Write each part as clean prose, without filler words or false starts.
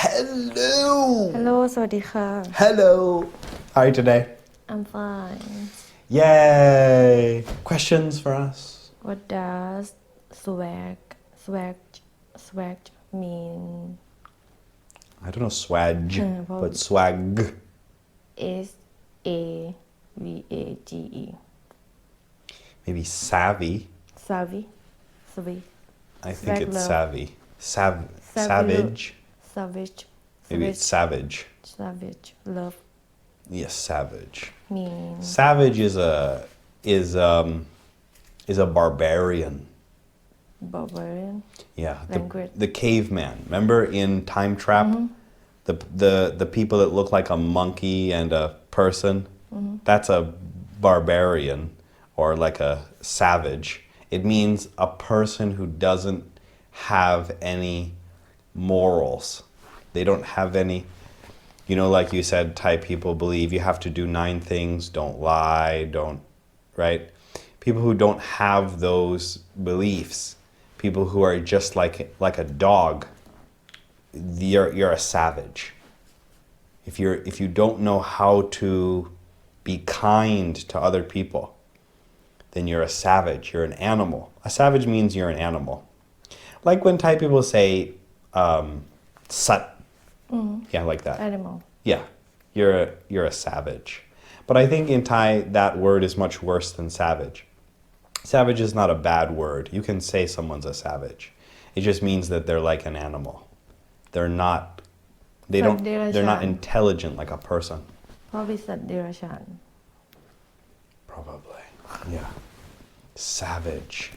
Hello. Hello สวัสดีค่ะ Hello. How are you today? I'm fine. Yay. Questions for us? What does swag swag swag mean? I don't know swag, Probably. but swag. S A V A G E. Maybe savvy. Savvy. Savvy. I think Swag it's love. savvy. Savvy Savage. Savage. Maybe it's savage. Savage. Love Yes, savage. means Savage is a barbarian. barbarian. Yeah, Language. the caveman. Remember in Time Trap, the people that look like a monkey and a person. That's a barbarian or like a savage. It means a person who doesn't have any morals. They don't have any. Like you said, Thai people believe you have to do 9 things. Don't lie. Don't, right? People who don't have those beliefs. People who are just like a dog. You're a savage. If you don't know how to be kind to other people, then you're a savage. You're an animal. A savage means you're an animal. Like when Thai people say, sat. Yeah, like that. Animal. Yeah, you're a savage. But I think in Thai that word is much worse than savage. Savage is not a bad word. You can say someone's a savage. It just means that they're like an animal. They're not they're not intelligent like a person. Probably สัตว์เดรัจฉาน Probably. Yeah. Savage.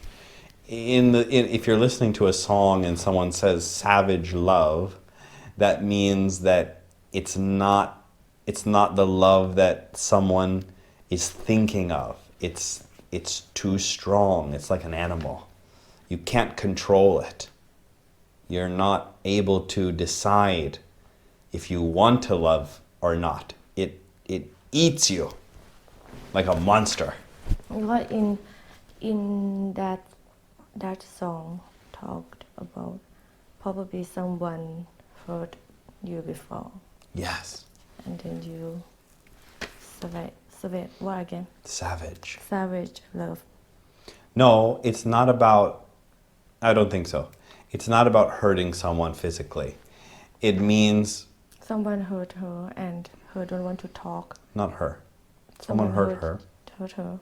If you're listening to a song and someone says savage love, that means that it's not the love that someone is thinking of. It's too strong. It's like an animal. You can't control it. You're not able to decide if you want to love or not. It eats you like a monster. What in that song talked about probably someone hurt you before Yes. and then you savage what again? Savage. Savage love. No, it's not about. I don't think so. It's not about hurting someone physically. It means Someone hurt her and her don't want to talk. not her. Someone hurt her. Hurt her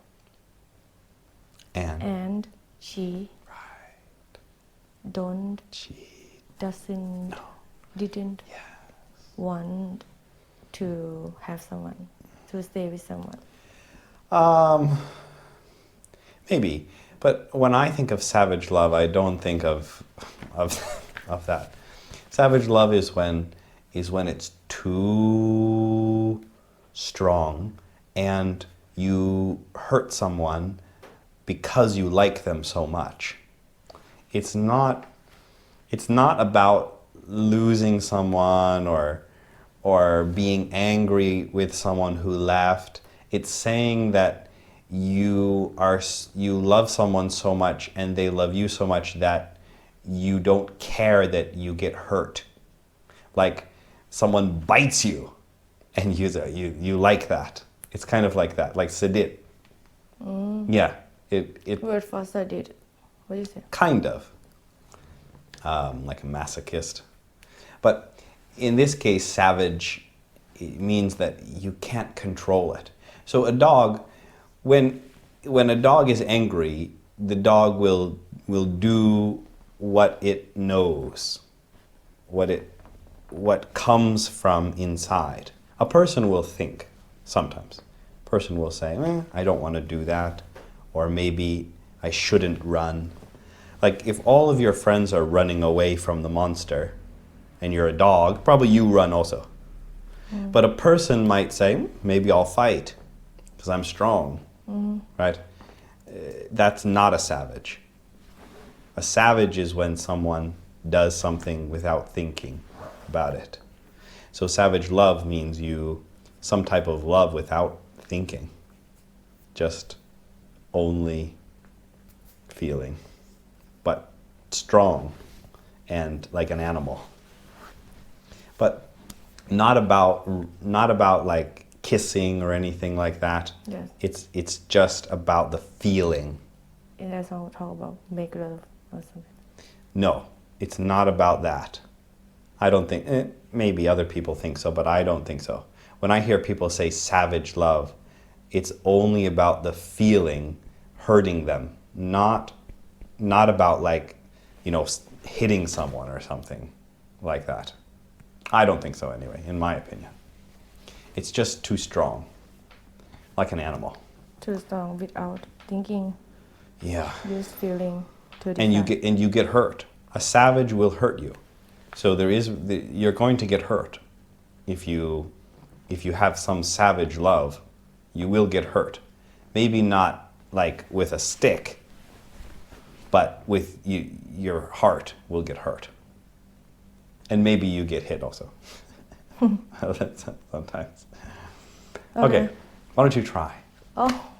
And and she don't she. doesn't didn't want to have someone to stay with someone. Maybe, but when I think of savage love, I don't think of of that. Savage love is when it's too strong and you hurt someone because you like them so much. It's not about losing someone or being angry with someone who left. It's saying that you love someone so much and they love you so much that you don't care that you get hurt. Like someone bites you and you like that. It's kind of like that, like sedit. Yeah, it Word for sadid. What do you say? kind of like a masochist. But in this case, savage, it means that you can't control it. So a dog, when a dog is angry, the dog will do what it knows, what comes from inside. A person will think sometimes. A person will say, I don't want to do that, or maybe I shouldn't run. Like if all of your friends are running away from the monster and you're a dog, probably you run also. But a person might say, maybe I'll fight because I'm strong, right? That's not a savage. A savage is when someone does something without thinking about it. So savage love means some type of love without thinking, just only feeling, but strong and like an animal. but not about like kissing or anything like that. Yes. It's just about the feeling. In that song, talk about make love or something. No, it's not about that. I don't think, maybe other people think so, but I don't think so. When I hear people say savage love, it's only about the feeling hurting them, not about like, hitting someone or something like that. I don't think so anyway, in my opinion. It's just too strong, like an animal. Too strong without thinking. Yeah. Just feeling to decide. And you get hurt. A savage will hurt you. So you're going to get hurt. If you have some savage love, you will get hurt. Maybe not like with a stick, but with your heart will get hurt. And maybe you get hit also. Sometimes. Okay, why don't you try? Oh.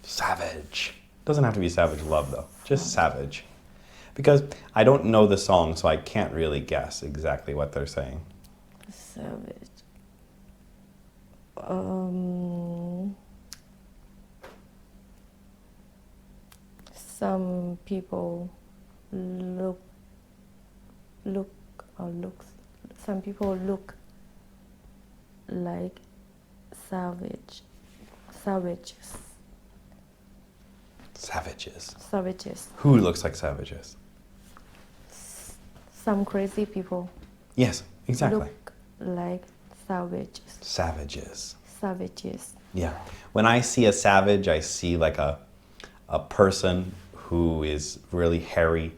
Savage. Doesn't have to be savage love though, just savage. Because I don't know the song, so I can't really guess exactly what they're saying. Savage. Some people some people look like savages. Savages. Who looks like savages? Some crazy people. Yes, exactly. Look like savages. Savages. Yeah. When I see a savage, I see like a person who is really hairy,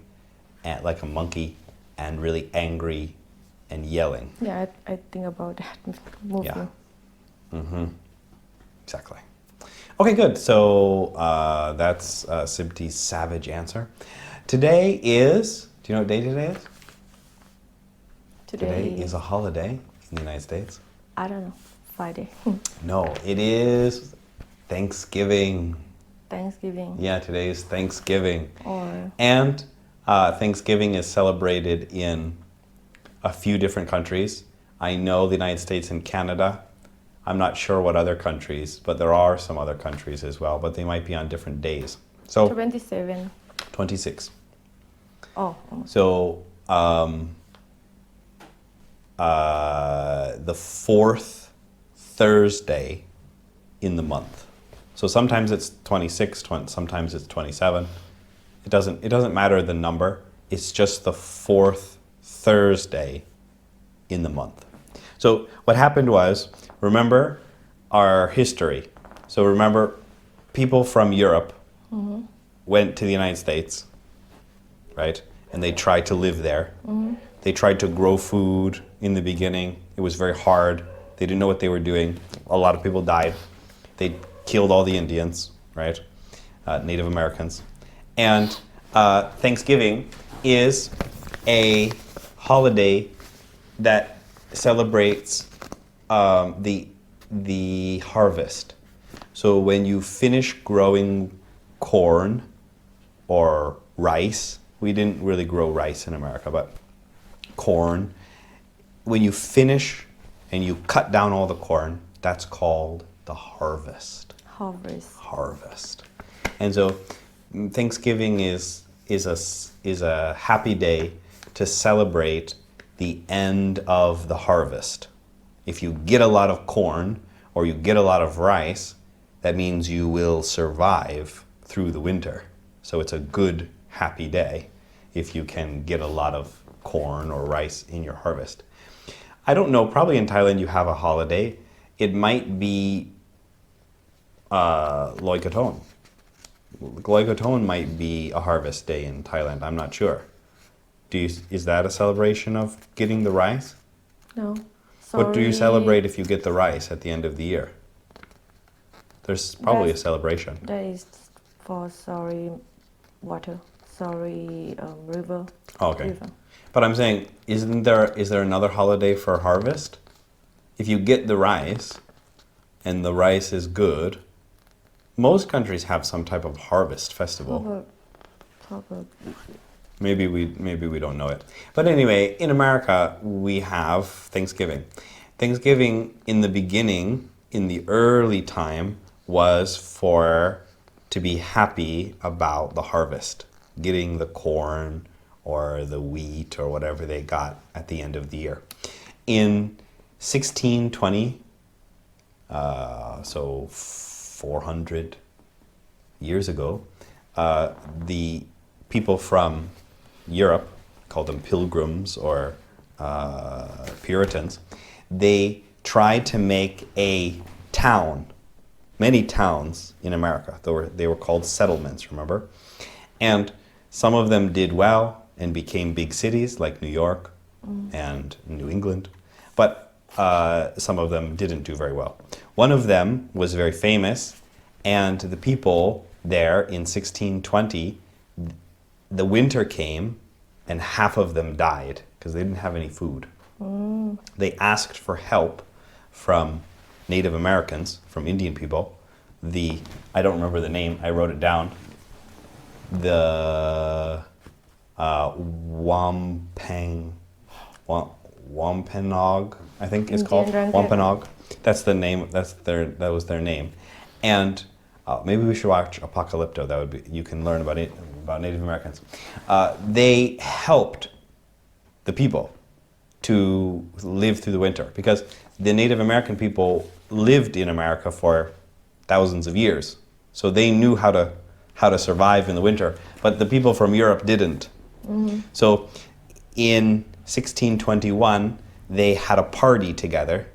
and like a monkey, and really angry and yelling. Yeah, I think about that movie. Yeah. Mm-hmm. Exactly. Okay, good. So that's Sibti's savage answer. Today is, do you know what day today is? Today is a holiday in the United States. I don't know. Friday. No, it is Thanksgiving. Thanksgiving. Yeah, today is Thanksgiving. Or And Thanksgiving is celebrated in a few different countries. I know the United States and Canada. I'm not sure what other countries, but there are some other countries as well, but they might be on different days. So 27. 26. Oh. So the fourth Thursday in the month. So sometimes it's 26, sometimes it's 27. It doesn't matter the number. It's just the fourth Thursday in the month. So what happened was, remember our history. So remember, people from Europe went to the United States, right? And they tried to live there. They tried to grow food in the beginning. It was very hard. They didn't know what they were doing. A lot of people died. They killed all the Indians, right? Native Americans. And Thanksgiving is a holiday that celebrates the harvest. So when you finish growing corn or rice, we didn't really grow rice in America, but corn, when you finish and you cut down all the corn, that's called the harvest. Harvest. And so Thanksgiving is a happy day to celebrate the end of the harvest. If you get a lot of corn or you get a lot of rice, that means you will survive through the winter. So it's a good, happy day if you can get a lot of corn or rice in your harvest. I don't know, probably in Thailand you have a holiday. It might be Loi Krathong. Loi Krathong might be a harvest day in Thailand, I'm not sure. Is that a celebration of getting the rice? No. What do you celebrate if you get the rice at the end of the year? There's probably a celebration. That is for water, river. Oh, okay. River. But I'm saying, is there another holiday for harvest? If you get the rice, and the rice is good, most countries have some type of harvest festival. Probably. Maybe we don't know it. But anyway, in America, we have Thanksgiving. Thanksgiving in the beginning, in the early time, was to be happy about the harvest, getting the corn or the wheat or whatever they got at the end of the year. In 1620, so 400 years ago, the people from Europe, called them pilgrims or Puritans, they tried to make a town, many towns in America. They were called settlements, remember? And some of them did well and became big cities like New York and New England, but some of them didn't do very well. One of them was very famous, and the people there in 1620, the winter came and half of them died because they didn't have any food. They asked for help from Native Americans, from Indian people. I don't remember the name, I wrote it down. The Wampanoag, I think it's called. Wampanoag. That's the name, that was their name. And maybe we should watch Apocalypto. You can learn about Native Americans. They helped the people to live through the winter because the Native American people lived in America for thousands of years. So they knew how to survive in the winter, but the people from Europe didn't. So in 1621, they had a party together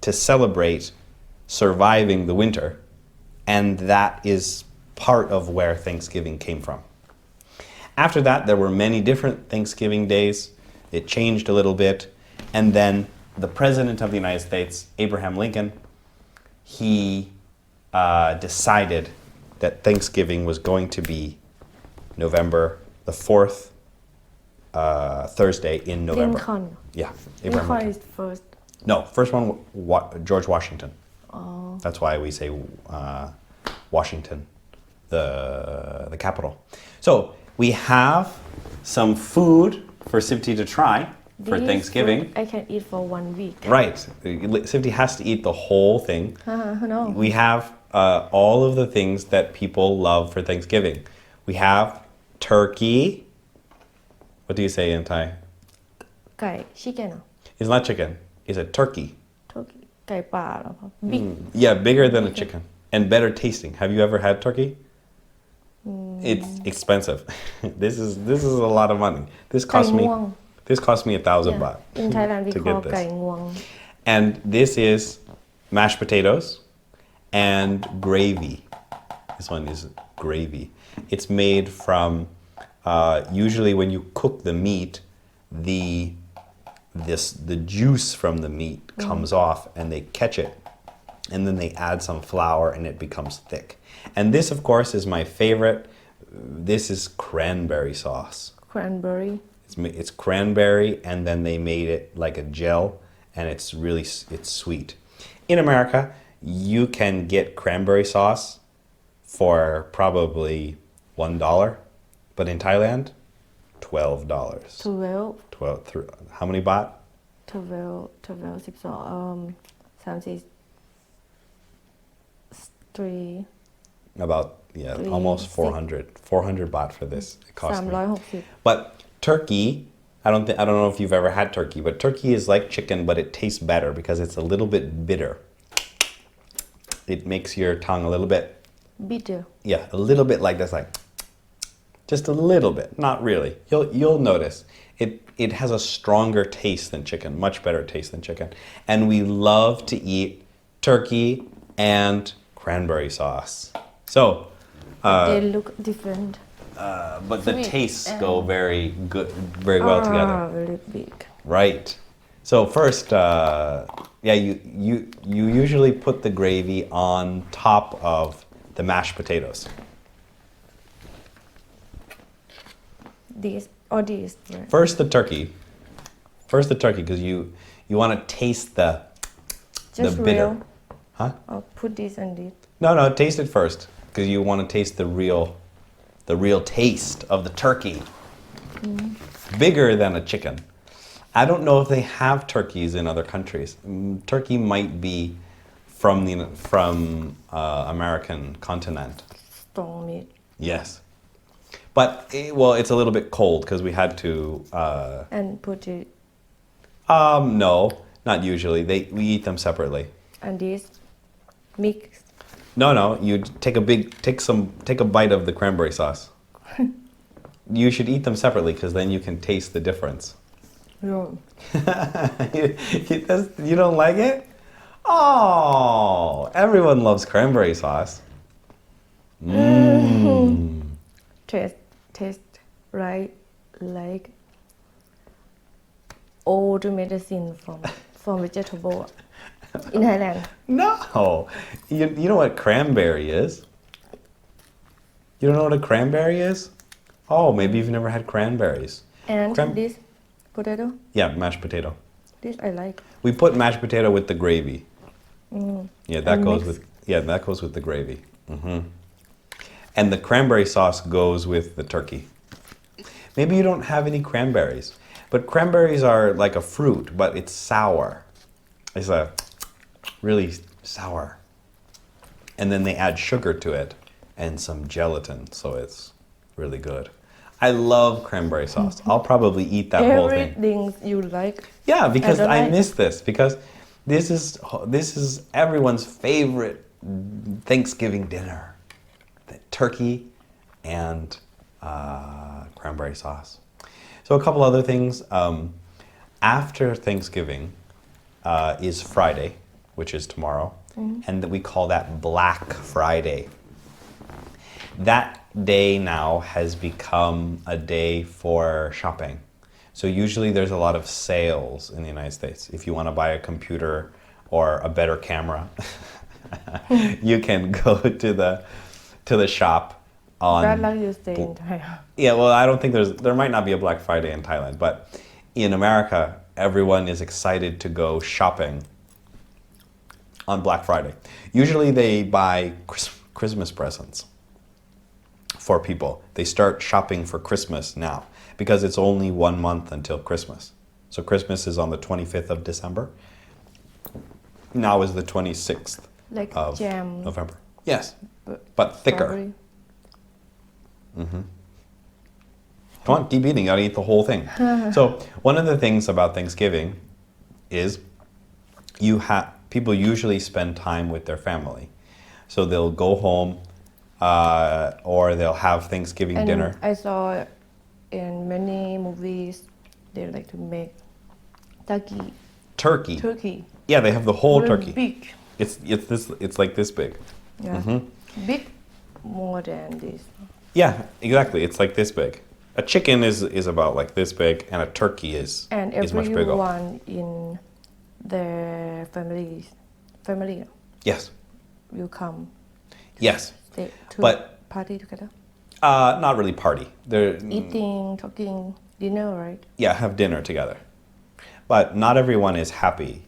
to celebrate surviving the winter. And that is part of where Thanksgiving came from. After that, there were many different Thanksgiving days. It changed a little bit. And then the President of the United States, Abraham Lincoln, he decided that Thanksgiving was going to be November the 4th Thursday in November. Lincoln. Yeah. Abraham Lincoln Lincoln. is first. No, first one, George Washington. That's why we say Washington, the capital. So we have some food for Sifty to try for This Thanksgiving. food I can eat for 1 week. Right. Sifty has to eat the whole thing. No. We have all of the things that people love for Thanksgiving. We have turkey. What do you say in Thai? ไก่ chicken เหรอ It's not chicken. It's a turkey. turkey ไก่ป่าเหรอครับ big Yeah, bigger than a chicken and better tasting. Have you ever had turkey? It's expensive. This is a lot of money. This cost me ไก่งวง $1,000 baht in Thailand we to call get ไก่ this. งวง And this is mashed potatoes and gravy. This one is gravy. It's made from usually when you cook the meat, the juice from the meat comes off and they catch it and then they add some flour and it becomes thick. And this of course is my favorite. This is cranberry sauce. cranberry It's cranberry and then they made it like a gel and it's sweet. In America, you can get cranberry sauce for probably $1, but in Thailand, $12. 12 How many baht? 12 12 12 3 About almost 400 baht for this. It cost me. 360 But turkey, I don't know if you've ever had turkey, but turkey is like chicken, but it tastes better because it's a little bit bitter. It makes your tongue a little bit, bitter yeah, a little bit like this, like just a little bit, not really. You'll notice it has a stronger taste than chicken, much better taste than chicken. And we love to eat turkey and cranberry sauce. So, they look different but the Sweet tastes and- go very good, very well together. very big Right. So first, you usually put the gravy on top of the mashed potatoes. this or this right? First the turkey, because you want to taste the just bitter. real Huh? or put this and this No, taste it first because you want to taste the real taste of the turkey. Bigger than a chicken. I don't know if they have turkeys in other countries. Turkey might be from American continent. Strong meat. Yes. But, well, it's a little bit cold because we had to... And put it. No, not usually. We eat them separately. And this mix. No, you take a bite of the cranberry sauce. You should eat them separately because then you can taste the difference. No. You don't like it? Oh, everyone loves cranberry sauce. Taste right like old medicine from vegetable in Thailand. No. You know what cranberry is? You don't know what a cranberry is? Oh, maybe you've never had cranberries. And this potato? Yeah, mashed potato. This I like. We put mashed potato with the gravy. Yeah, that And goes mix. with the gravy. And the cranberry sauce goes with the turkey. Maybe you don't have any cranberries, but cranberries are like a fruit, but it's sour. It's a really sour. And then they add sugar to it and some gelatin, so it's really good. I love cranberry sauce. I'll probably eat that whole thing. Everything you like. Yeah, because don't I like. miss this because this is everyone's favorite Thanksgiving dinner. The turkey and cranberry sauce. So a couple other things. After Thanksgiving is Friday, which is tomorrow, and that we call that Black Friday. That day now has become a day for shopping. So usually there's a lot of sales in the United States. If you want to buy a computer or a better camera, you can go to the shop on... That like you stay in Thailand. Yeah, well, I don't think there might not be a Black Friday in Thailand, but in America, everyone is excited to go shopping on Black Friday. Usually they buy Christmas presents for people. They start shopping for Christmas now because it's only 1 month until Christmas. So Christmas is on the 25th of December. Now is the 26th Like of jam. November. Yes, but thicker. Strawberry. Come on, keep eating. You gotta eat the whole thing. So one of the things about Thanksgiving is people usually spend time with their family. So they'll go home or they'll have Thanksgiving And dinner. I saw in many movies they like to make turkey. Yeah, they have the whole Really turkey. Big. It's like this big. Yeah. Big more than this. Yeah, exactly. It's like this big. A chicken is about like this big, and a turkey is much bigger. Everyone in their family Yes. will come Yes. to But- party together. Not really party. They're Eating, talking, dinner, right? yeah, have dinner together. But not everyone is happy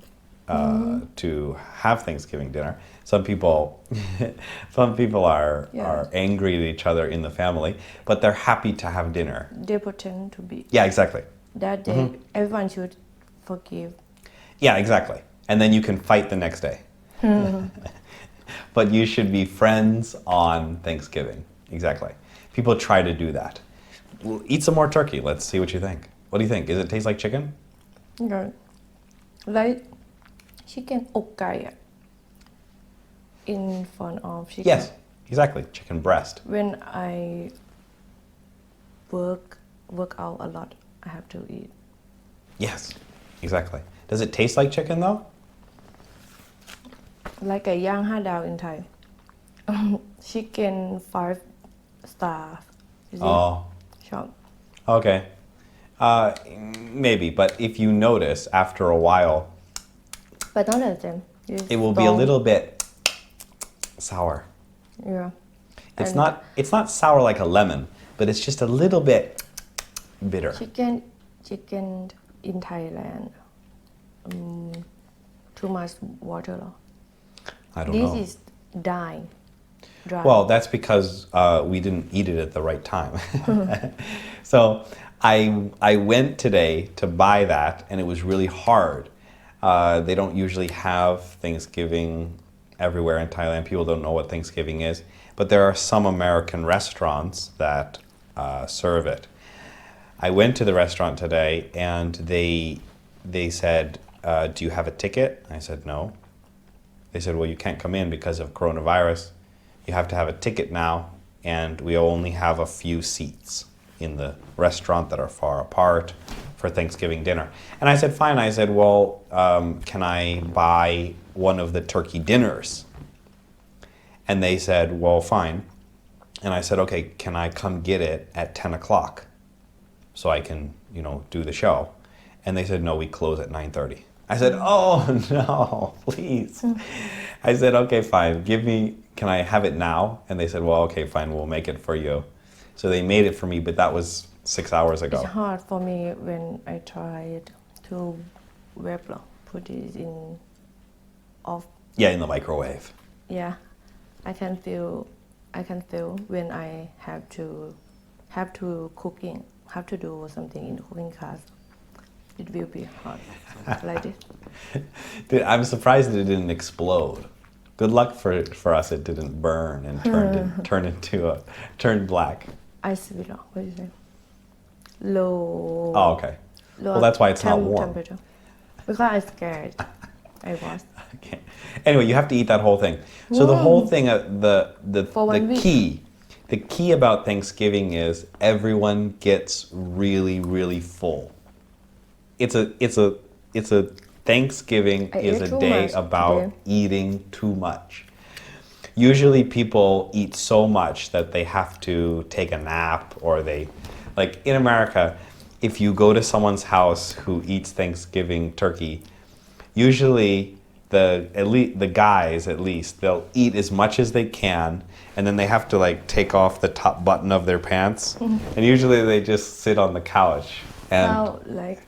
to have Thanksgiving dinner. Some people are angry at each other in the family, but they're happy to have dinner. They pretend to be. Yeah, exactly. That day, everyone should forgive. Yeah, exactly. And then you can fight the next day. But you should be friends on Thanksgiving. Exactly. People try to do that. Well, eat some more turkey. Let's see what you think. What do you think? Does it taste like chicken? Okay. Like chicken อกไก่อะ in front of chicken. Yes, exactly. Chicken breast. When I work out a lot, I have to eat. Yes, exactly. Does it taste like chicken though? Like ไก่ย่าง5 ดาว in Thai. Chicken 5 star. Is it? Oh, Shop. okay. Maybe, but if you notice after a while, But not the same. it will be a little bit sour. Yeah. It's not sour like a lemon, but it's just a little bit bitter. Chicken in Thailand. Too much water. I don't This know. is dry. Well, that's because we didn't eat it at the right time. So I went today to buy that, and it was really hard. They don't usually have Thanksgiving everywhere in Thailand. People don't know what Thanksgiving is, but there are some American restaurants that serve it. I went to the restaurant today, and they said, "Do you have a ticket?" I said, "No." They said, "Well, you can't come in because of coronavirus. You have to have a ticket now, and we only have a few seats in the restaurant that are far apart for Thanksgiving dinner." And I said, fine. I said, well, can I buy one of the turkey dinners? And they said, well, fine. And I said, okay, can I come get it at 10 o'clock so I can, do the show? And they said, no, we close at 9:30. I said, oh, no, please. I said, okay, fine. Can I have it now? And they said, well, okay, fine, we'll make it for you. So they made it for me, but that was 6 hours ago. It's hard for me when I tried to put it in off. Yeah, in the microwave. Yeah, I can feel when I have to do something in cooking class. It will be hard like this. Dude, I'm surprised that it didn't explode. Good luck for us. It didn't burn and turned black. Ice will. What do you say? Low. Oh, okay. Well, that's why it's not warm. Temperature. Because I'm scared. I was. Okay. Anyway, you have to eat that whole thing. So the whole thing, the key about Thanksgiving is everyone gets really, really full. It's a Thanksgiving is a day about eating too much. Usually people eat so much that they have to take a nap, or like in America, if you go to someone's house who eats Thanksgiving turkey, usually the guys at least, they'll eat as much as they can, and then they have to like take off the top button of their pants, and usually they just sit on the couch. And now like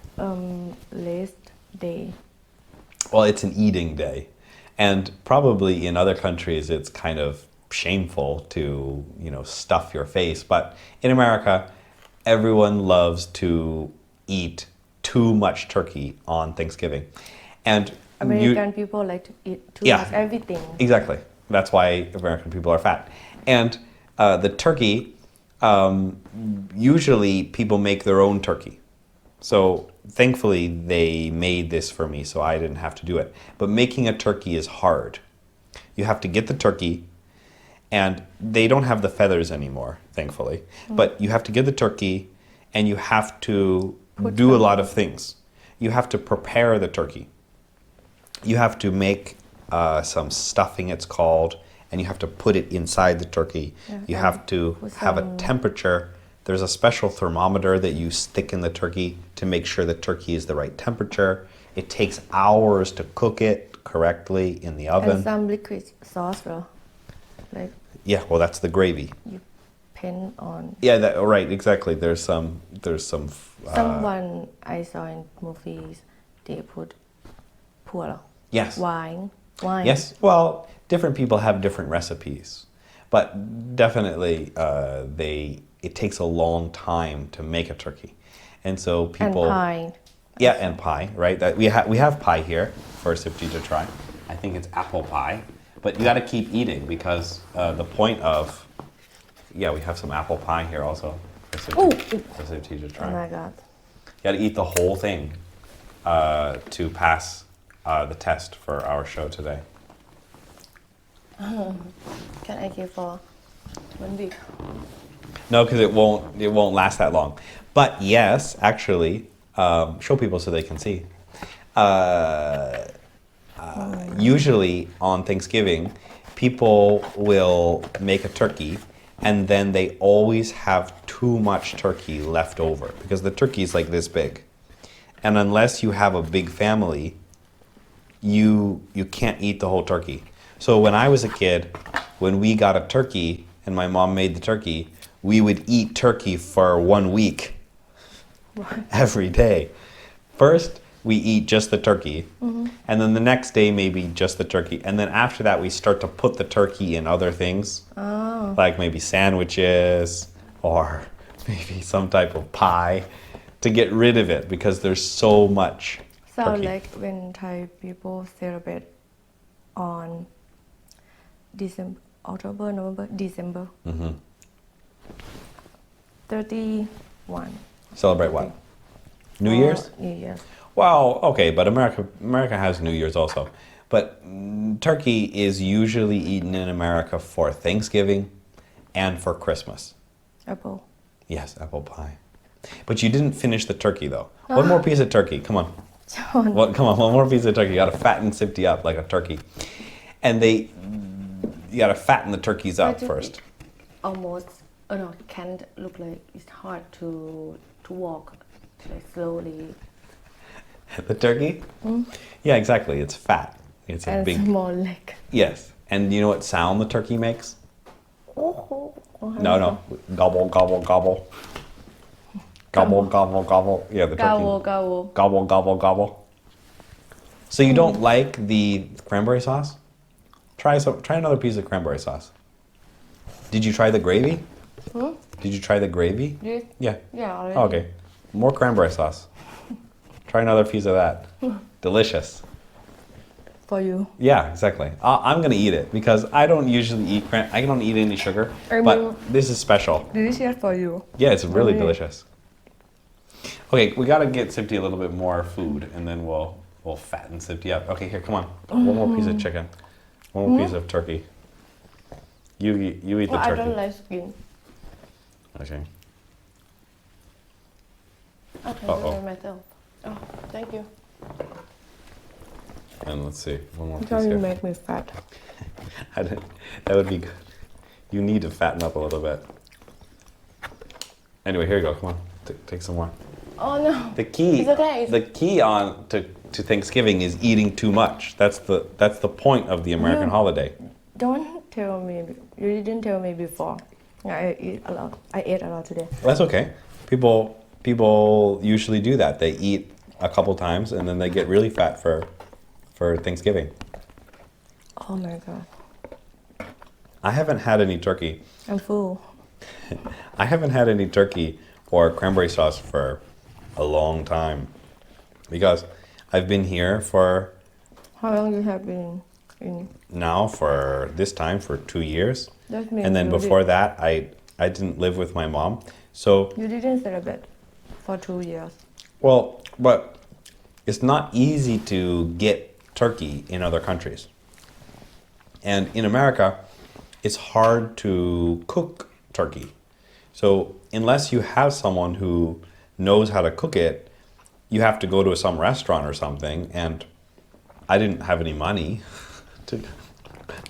last day. Well, it's an eating day. And probably in other countries, it's kind of shameful to, stuff your face. But in America, everyone loves to eat too much turkey on Thanksgiving. And American people like to eat too much everything. Exactly. That's why American people are fat. And the turkey, usually people make their own turkey. So thankfully they made this for me, so I didn't have to do it. But making a turkey is hard. You have to get the turkey, and they don't have the feathers anymore, thankfully. But you have to get the turkey, and you have to do a lot of things. You have to prepare the turkey. You have to make some stuffing, it's called, and you have to put it inside the turkey. You have to have a temperature. There's a special thermometer that you stick in the turkey to make sure the turkey is the right temperature. It takes hours to cook it correctly in the oven. And some liquid sauce, like. Yeah, well, that's the gravy. You pen on. Yeah, right, exactly. There's some. Someone I saw in movies, they put pura. Yes. Wine. Yes. Well, different people have different recipes, but definitely it takes a long time to make a turkey, and so people. And pie. Yeah, and pie, right? We have pie here for Sipji to try. I think it's apple pie, but you got to keep eating because the point of. Yeah, we have some apple pie here also for Sipji to try. Oh my god! You got to eat the whole thing to pass the test for our show today. Can I give for 1 week? No, because it won't last that long. But yes, actually, show people so they can see. Usually on Thanksgiving, people will make a turkey, and then they always have too much turkey left over because the turkey is like this big. And unless you have a big family, you can't eat the whole turkey. So when I was a kid, when we got a turkey and my mom made the turkey, we would eat turkey for 1 week. What? Every day. First, we eat just the turkey, and then the next day maybe just the turkey, and then after that we start to put the turkey in other things, like maybe sandwiches or maybe some type of pie. to get rid of it because there's so much So turkey. like when Thai people celebrate on December, October, November, December. 31. Celebrate what? New or Year's? New Year's. Well, okay, but America has New Year's also. But turkey is usually eaten in America for Thanksgiving and for Christmas. Apple. Yes, apple pie. But you didn't finish the turkey though. One more piece of turkey. Come on. John. Come on, one more piece of turkey. You gotta fatten Sifty up like a turkey. And you gotta fatten the turkeys up first. Almost, no, can't look like it's hard to walk like slowly. The turkey? Yeah, exactly. It's fat. It's a And big. small leg. Yes. And you know what sound the turkey makes? Oh. No. Gobble, gobble, gobble. Gobble, gobble, gobble. Yeah, the turkey. Gobble. Gobble, gobble, gobble. So you don't like the cranberry sauce? Try another piece of cranberry sauce. Did you try the gravy? Did you try the gravy? Yes. Yeah. Yeah, already. Oh, okay. More cranberry sauce. Try another piece of that. Delicious. For you. Yeah, exactly. I'm gonna eat it because I don't usually eat I don't eat any sugar, I but mean- this is special. Delicious for you. Yeah, it's really Okay. delicious. Okay, we gotta get Sifty a little bit more food, and then we'll fatten Sifty up. Okay, here, come on. One more piece of chicken. One more piece of turkey. You eat the Well, I turkey. don't like skin. Okay. I can Uh-oh. do it myself. Oh, thank you. And let's see, one more piece Because you here. make me fat. That would be good. You need to fatten up a little bit. Anyway, here you go. Come on, take some more. Oh no. The key. It's okay. The key on to Thanksgiving is eating too much. That's the point of the American No. holiday. Don't tell me. You didn't tell me before. I eat a lot. I ate a lot today. That's okay. People usually do that. They eat a couple times and then they get really fat for Thanksgiving. Oh my god. I haven't had any turkey. I'm full. I haven't had any turkey or cranberry sauce for a long time because I've been here for How long you have been in? now for this time for 2 years. That means And then you before that, I didn't live with my mom. So, You didn't celebrate for 2 years. well, but it's not easy to get turkey in other countries. And in America, it's hard to cook turkey. So, unless you have someone who knows how to cook it, you have to go to some restaurant or something. And I didn't have any money to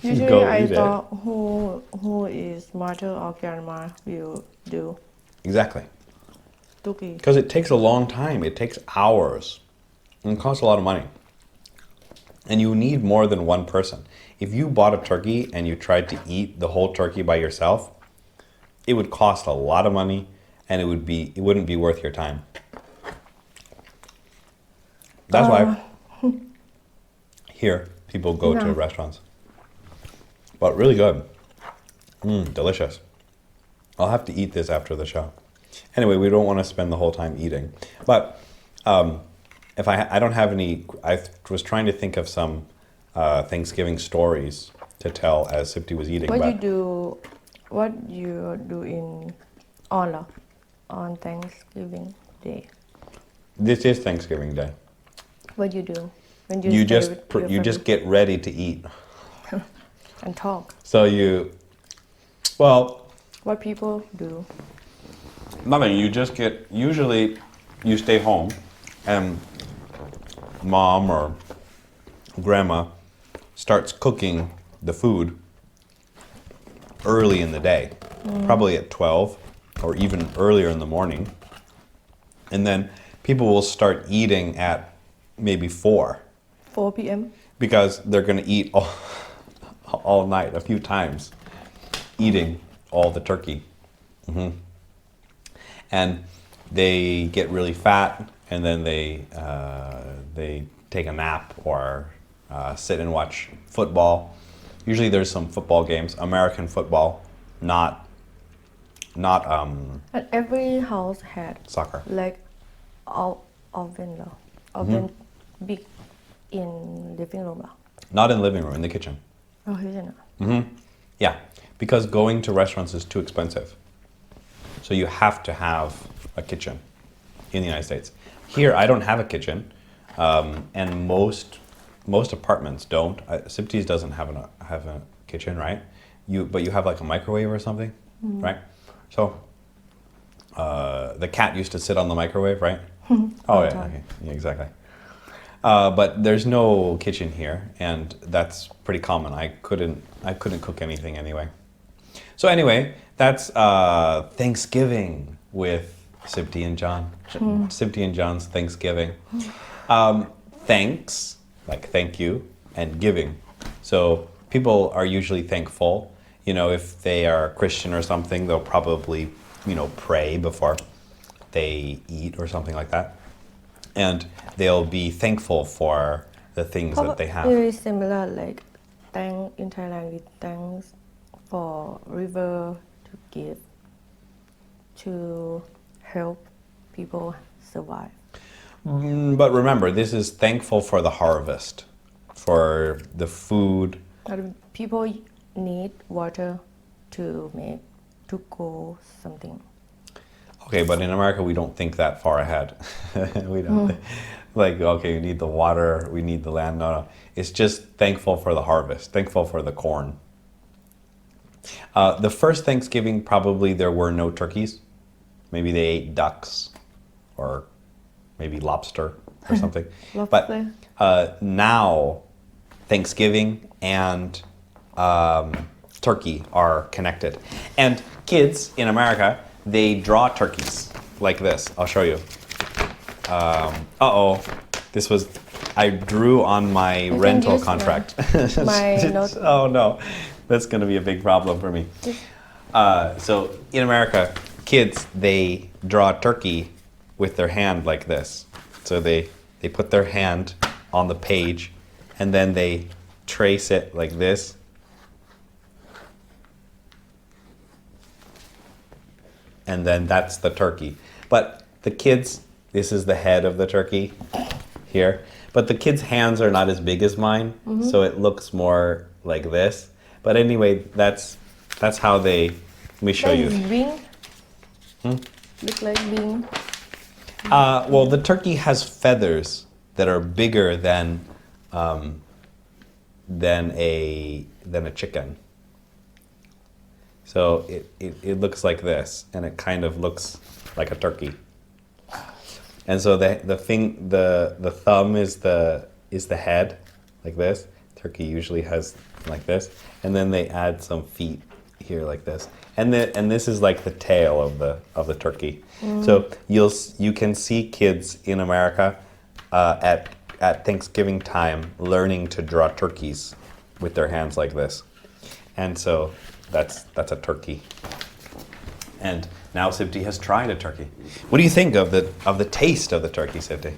Usually go I eat it. thought who is mother or grandma will do Exactly. turkey. Because it takes a long time. It takes hours. And it costs a lot of money. And you need more than one person. If you bought a turkey and you tried to eat the whole turkey by yourself, it would cost a lot of money and it wouldn't be worth your time. That's why here people go to No. restaurants. But really good. Delicious. I'll have to eat this after the show. Anyway, we don't want to spend the whole time eating. But if I don't have any, I was trying to think of some Thanksgiving stories to tell as Sifty was eating. What but you do in on Thanksgiving Day? this is Thanksgiving Day. What you do when you You stay just with your you just family get ready to eat. and talk? So well, What people do? nothing. You just usually you stay home and mom or grandma starts cooking the food early in the day, probably at 12 or even earlier in the morning. And then people will start eating at maybe 4 4 p.m. because they're going to eat all night a few times, eating all the turkey. And they get really fat, and then they take a nap or sit and watch football. Usually there's some football games, American football, not And every house had soccer. like oven เหรอ oven big in living room เหรอ Not in the living room, in the kitchen. โอเคใช่ไหม Yeah, because going to restaurants is too expensive. So you have to have a kitchen in the United States. Here, I don't have a kitchen, and most apartments don't. Sipties doesn't have a kitchen, right? But you have like a microwave or something, right? So the cat used to sit on the microwave, right? Oh yeah, okay. Yeah, exactly. But there's no kitchen here, and that's pretty common. I couldn't cook anything anyway. So anyway, that's Thanksgiving with Sipti and John. Sipti and John's Thanksgiving. Thanks, like thank you, and giving. So people are usually thankful. You know, if they are Christian or something, they'll probably, pray before they eat or something like that. And they'll be thankful for the things that they have. Very similar, like thank in Thailand we thanks for river to give to help people survive. But remember, this is thankful for the harvest, for the food. People need water to grow something. Okay, but in America, we don't think that far ahead. We don't. Like, okay, we need the water, we need the land. No. It's just thankful for the harvest, thankful for the corn. The first Thanksgiving, probably there were no turkeys. Maybe they ate ducks or maybe lobster or something. But now, Thanksgiving and turkey are connected. And kids in America, they draw turkeys like this. I'll show you. This was, I drew on my rental contract. Oh no, that's going to be a big problem for me. So in America, kids, they draw a turkey with their hand like this. So they put their hand on the page and then they trace it like this. And then that's the turkey. But the kids, this is the head of the turkey here. But the kids' hands are not as big as mine, so it looks more like this. But anyway, that's how they. Let me show you. Wing. Look like wing. Well, the turkey has feathers that are bigger than a chicken. So it looks like this, and it kind of looks like a turkey. And so the thumb is the head, like this. Turkey usually has like this, and then they add some feet here like this, and this is like the tail of the turkey. So you can see kids in America at Thanksgiving time learning to draw turkeys with their hands like this, and so. That's a turkey. And now Sipti has tried a turkey. What do you think of the taste of the turkey, Sipti?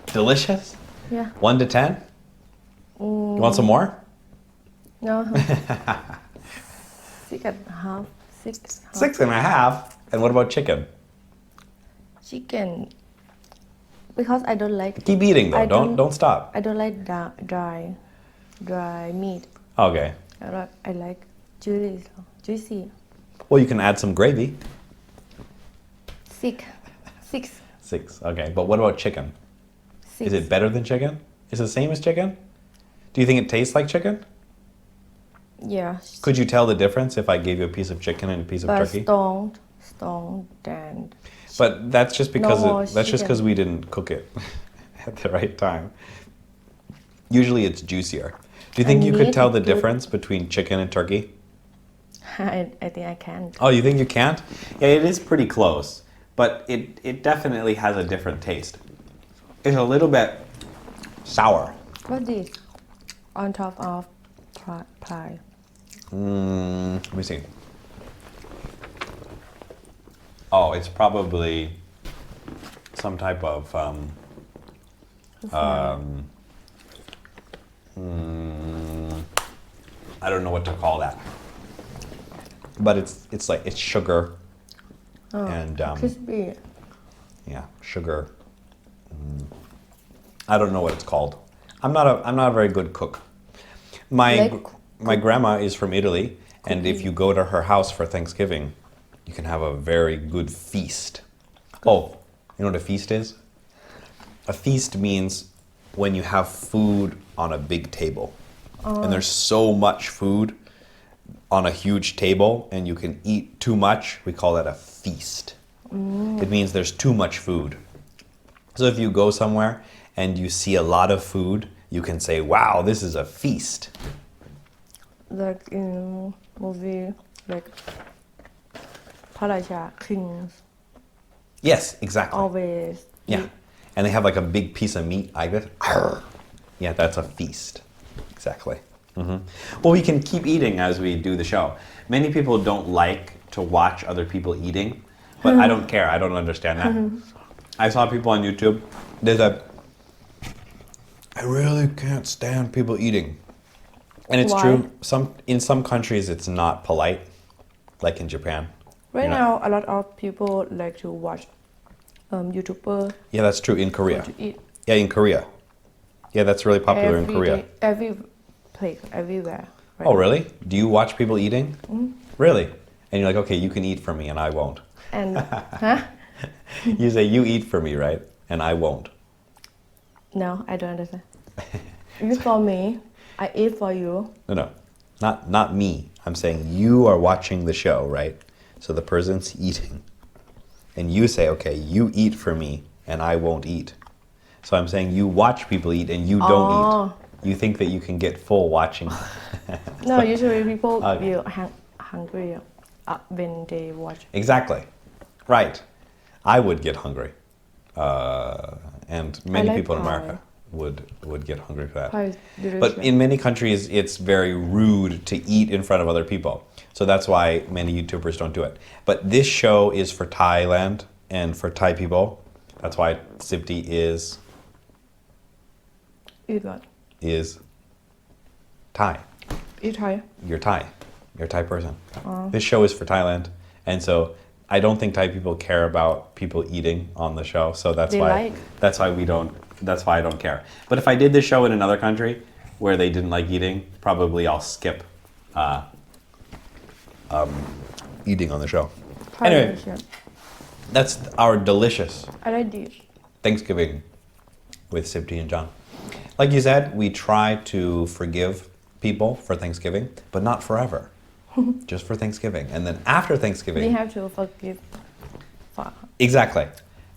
Delicious? Yeah. 1 to 10? You want some more? No. 6.5. 6.5? And what about chicken? Chicken. Because I don't like. Keep eating though. Don't stop. I don't like dry meat. Okay. I like juicy. Well, you can add some gravy. 6. 6. Okay. But what about chicken? 6. Is it better than chicken? Is it the same as chicken? Do you think it tastes like chicken? Yeah. Could you tell the difference if I gave you a piece of chicken and a piece of turkey? Strong and. But that's just because we didn't cook it at the right time. Usually it's juicier. Do you think you could tell the difference between chicken and turkey? I think I can. Oh, you think you can't? Yeah, it is pretty close, but it definitely has a different taste. It's a little bit sour. What's this? On top of pie. Let me see. Oh, it's probably some type of I don't know what to call that. But it's sugar and crispy. yeah, sugar I don't know what it's called. I'm not a very good cook. Like My grandma is from Italy, and if you go to her house for Thanksgiving, you can have a very good feast. Oh, you know what a feast is? A feast means when you have food on a big table. And there's so much food on a huge table, and you can eat too much. We call that a feast. It means there's too much food. So if you go somewhere and you see a lot of food, you can say, wow, this is a feast. like in movie like พระราชา kings Yes, exactly. always Yeah. And they have like a big piece of meat like this. Yeah, that's a feast. Exactly. Well, we can keep eating as we do the show. Many people don't like to watch other people eating, but I don't care. I don't understand that. I saw people on YouTube. They said, I really can't stand people eating. And it's Why? true. In some countries, it's not polite, like in Japan. right You know- now a lot of people like to watch YouTuber Yeah, that's true in Korea. to eat Yeah, in Korea. Yeah, that's really popular in every Korea. day, every place everywhere right Oh, now. really? Do you watch people eating? Really? And you're like, okay, you can eat for me and I won't. and huh You say, you eat for me, right? And I won't. no I don't understand you for me I eat for you No. Not me. I'm saying you are watching the show, right? So the person's eating. And you say, okay, you eat for me and I won't eat. So I'm saying you watch people eat and you don't eat. You think that you can get full watching. no usually people Okay. will hungry when they watch Exactly. Right. I would get hungry. And many like people in pie. America would get hungry for that. Pie is delicious. But in many countries, it's very rude to eat in front of other people. So that's why many YouTubers don't do it. But this show is for Thailand and for Thai people. That's why Sipti eat what is Thai. eat Thai You're Thai. You're a Thai person. This show is for Thailand. And so I don't think Thai people care about people eating on the show. So that's They why like. that's why I don't care. But if I did this show in another country where they didn't like eating, probably I'll skip eating on the show. Thai Anyway, delicious. that's our delicious I like this Thanksgiving with Sipti and John. Like you said, we try to forgive people for Thanksgiving, but not forever. Just for Thanksgiving. And then after Thanksgiving... we have to forgive for Exactly.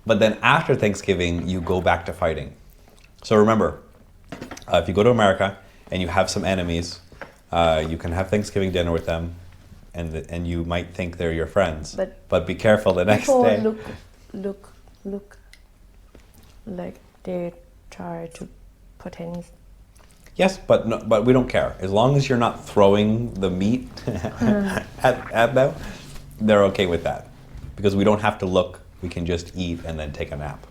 But then after Thanksgiving, you go back to fighting. So remember, if you go to America and you have some enemies, you can have Thanksgiving dinner with them, and you might think they're your friends. But be careful the next people day. look like they try to pretend Yes, but we don't care. As long as you're not throwing the meat at them, they're okay with that. Because we don't have to look. We can just eat and then take a nap.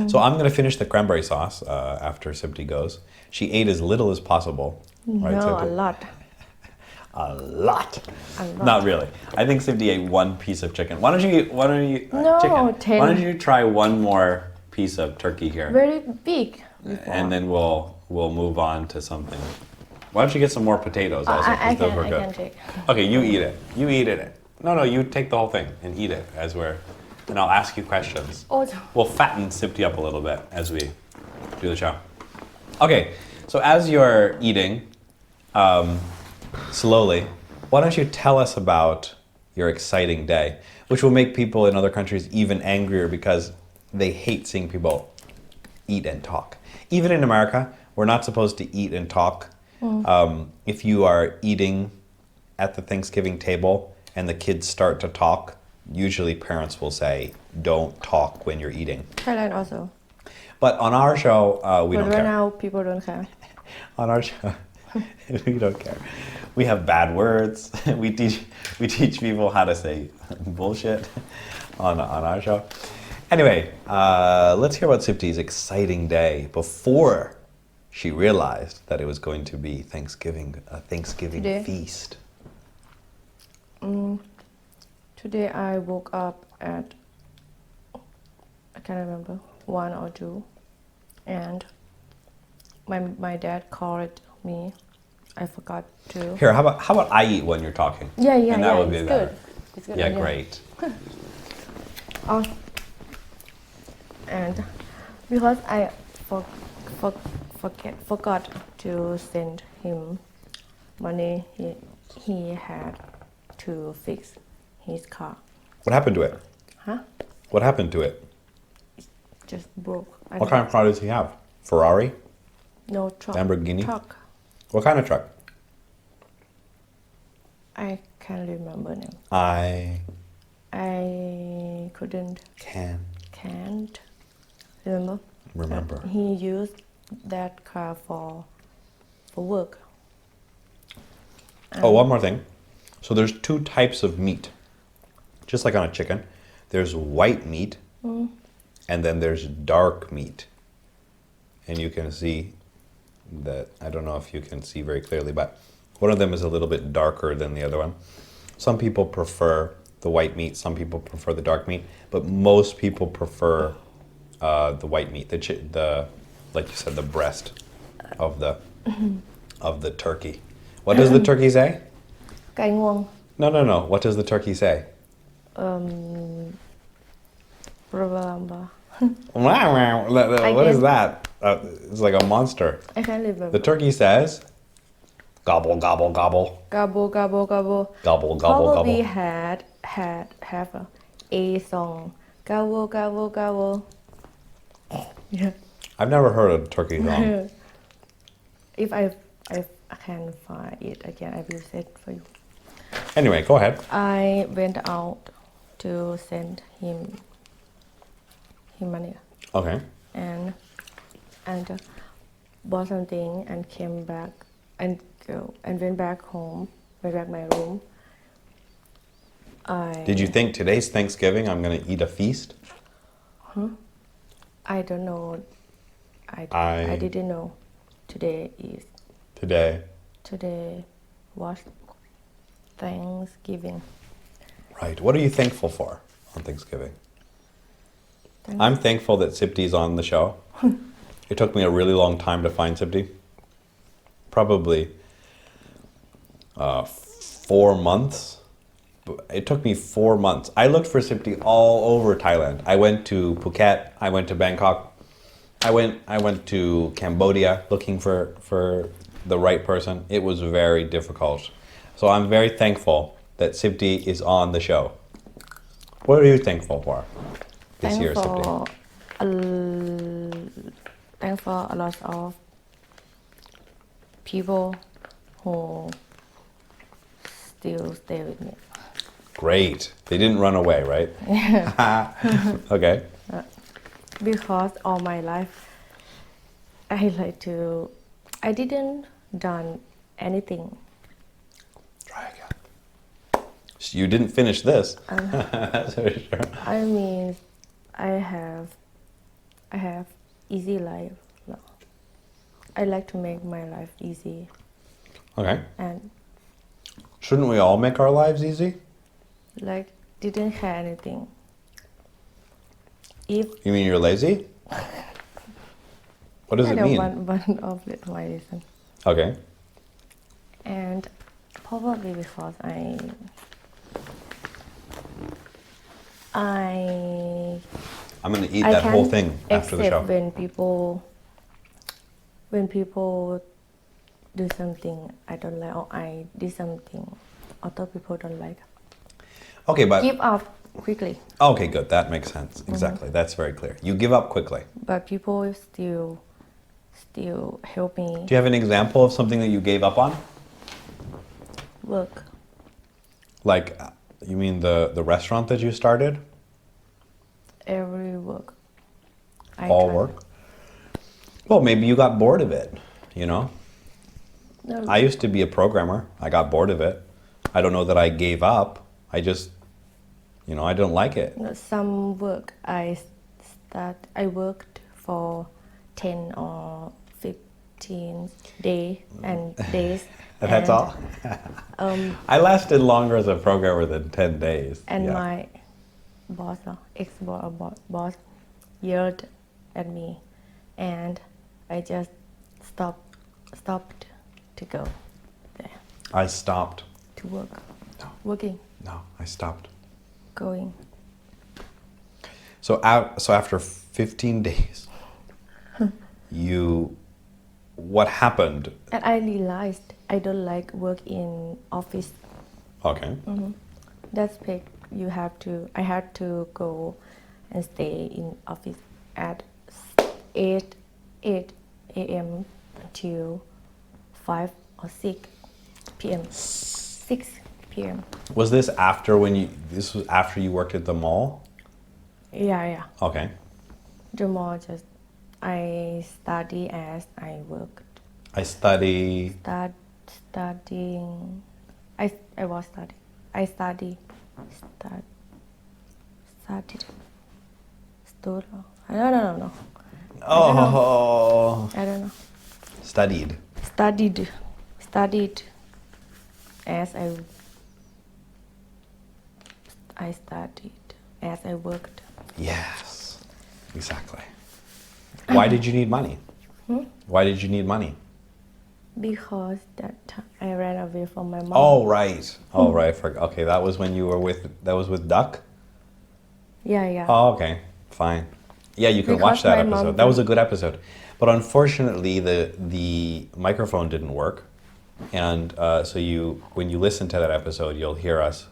So I'm going to finish the cranberry sauce after Sipti goes. She ate as little as possible. Right, no Sipti? a lot A lot. A lot. Not really. I think Sipti ate one piece of chicken. Why don't you No, chicken? 10. Why don't you try one more piece of turkey here? very big before. And then we'll move on to something. Why don't you get some more potatoes also? I 'cause those were can good. take Okay, you eat it. You eat it. No, you take the whole thing and eat it as we're, and I'll ask you questions. oh We'll fatten Sipti up a little bit as we do the show. Okay, so as you're eating, slowly, why don't you tell us about your exciting day, which will make people in other countries even angrier because they hate seeing people eat and talk. Even in America, we're not supposed to eat and talk. If you are eating at the Thanksgiving table and the kids start to talk, usually parents will say, don't talk when you're eating. Thailand also But on our show, we but don't right care. now people don't care On our show, we don't care. We have bad words. We teach people how to say bullshit on our show. Anyway, let's hear about Sipti's exciting day before she realized that it was going to be a Thanksgiving Today? feast. today I woke up at I can't remember one or two, and my dad called me. I forgot to. Here, how about I eat when you're talking? Yeah, And that would be it's better. good. It's good. Yeah, great. Oh, and because I forgot to send him money, he had to fix his car. What happened to it? Huh? What happened to it? Just broke. What kind of car does he have? Ferrari? No truck. Lamborghini? Truck. What kind of truck? I can't remember now. I couldn't. Can't remember. He used that car for work. Oh, one more thing. So there's two types of meat. Just like on a chicken. There's white meat, and then there's dark meat. And you can see that, I don't know if you can see very clearly, but one of them is a little bit darker than the other one. Some people prefer the white meat, some people prefer the dark meat, but most people prefer the white meat, the like you said, the breast of the turkey. What does the turkey say? ไก่งวง No. What does the turkey say? What is that? It's like a monster. I can't remember. The turkey says, gobble, gobble, gobble. Gobble, gobble, gobble. Gobble, gobble, Probably gobble. have a song. Gobble, gobble, gobble. Yeah. I've never heard a turkey song. If I can find it again, I will say it for you. Anyway, go ahead. I went out to send him money Okay. and bought something and came back and went back home, went back my room. Did you think today's Thanksgiving I'm going to eat a feast? I don't know. I didn't know. Today was Thanksgiving. Right. What are you thankful for on Thanksgiving? I'm thankful that Sipti's on the show. It took me a really long time to find Sipti. Probably 4 months. It took me 4 months. I looked for Sipti all over Thailand. I went to Phuket. I went to Bangkok. I went to Cambodia looking for the right person. It was very difficult. So I'm very thankful that Sipti is on the show. What are you thankful for this year, Sipti? Thankful for a lot of people who still stay with me. Great. They didn't run away, right? Okay. Because all my life, I didn't done anything. Try again. You didn't finish this. That's for sure. I mean, I have easy life now. I like to make my life easy. Okay. And Shouldn't we all make our lives easy? Didn't care anything. If You mean you're lazy? What does it mean? One of my reason. Okay. And probably because I'm going to eat I that can whole thing after the show. accept when people do something I don't like, or I did something other people don't like. Okay, but Give up quickly. okay, good. That makes sense. Exactly. That's very clear. You give up quickly. But people still help me Do you have an example of something that you gave up on? work. Like, you mean the restaurant that you started? Every work. All tried. work? Well, maybe you got bored of it, you know? No, I used to be a programmer. I got bored of it. I don't know that I gave up. I just, I don't like it. no, some work I worked for 10 or 15 days. That's all? I lasted longer as a programmer than 10 days. And Yeah. my boss, ex-boss, yelled at me, and I just stopped to go there I stopped. to work, No. working, No, I stopped. going. So after 15 days, what happened? And I realized I don't like work in office. Okay. That's big. I had to go and stay in office at 8 a.m. until 5 or 6 p.m. 6 p.m. Was this this was after you worked at the mall? Yeah. Okay. The more just I study as I worked. I study. Studying. I was studying. I studied. Stood. I don't know. Oh. I don't know. Studied. Studied as I studied as I worked. Yes. Exactly. Why did you need money? Why did you need money? Because that time I ran away from my mom. Oh right. Okay, that was when you were with Duck? Yeah. Oh, okay. Fine. Yeah, you can Because watch that my mom episode. That was a good episode. But unfortunately, the microphone didn't work. And so when you listen to that episode, you'll hear us.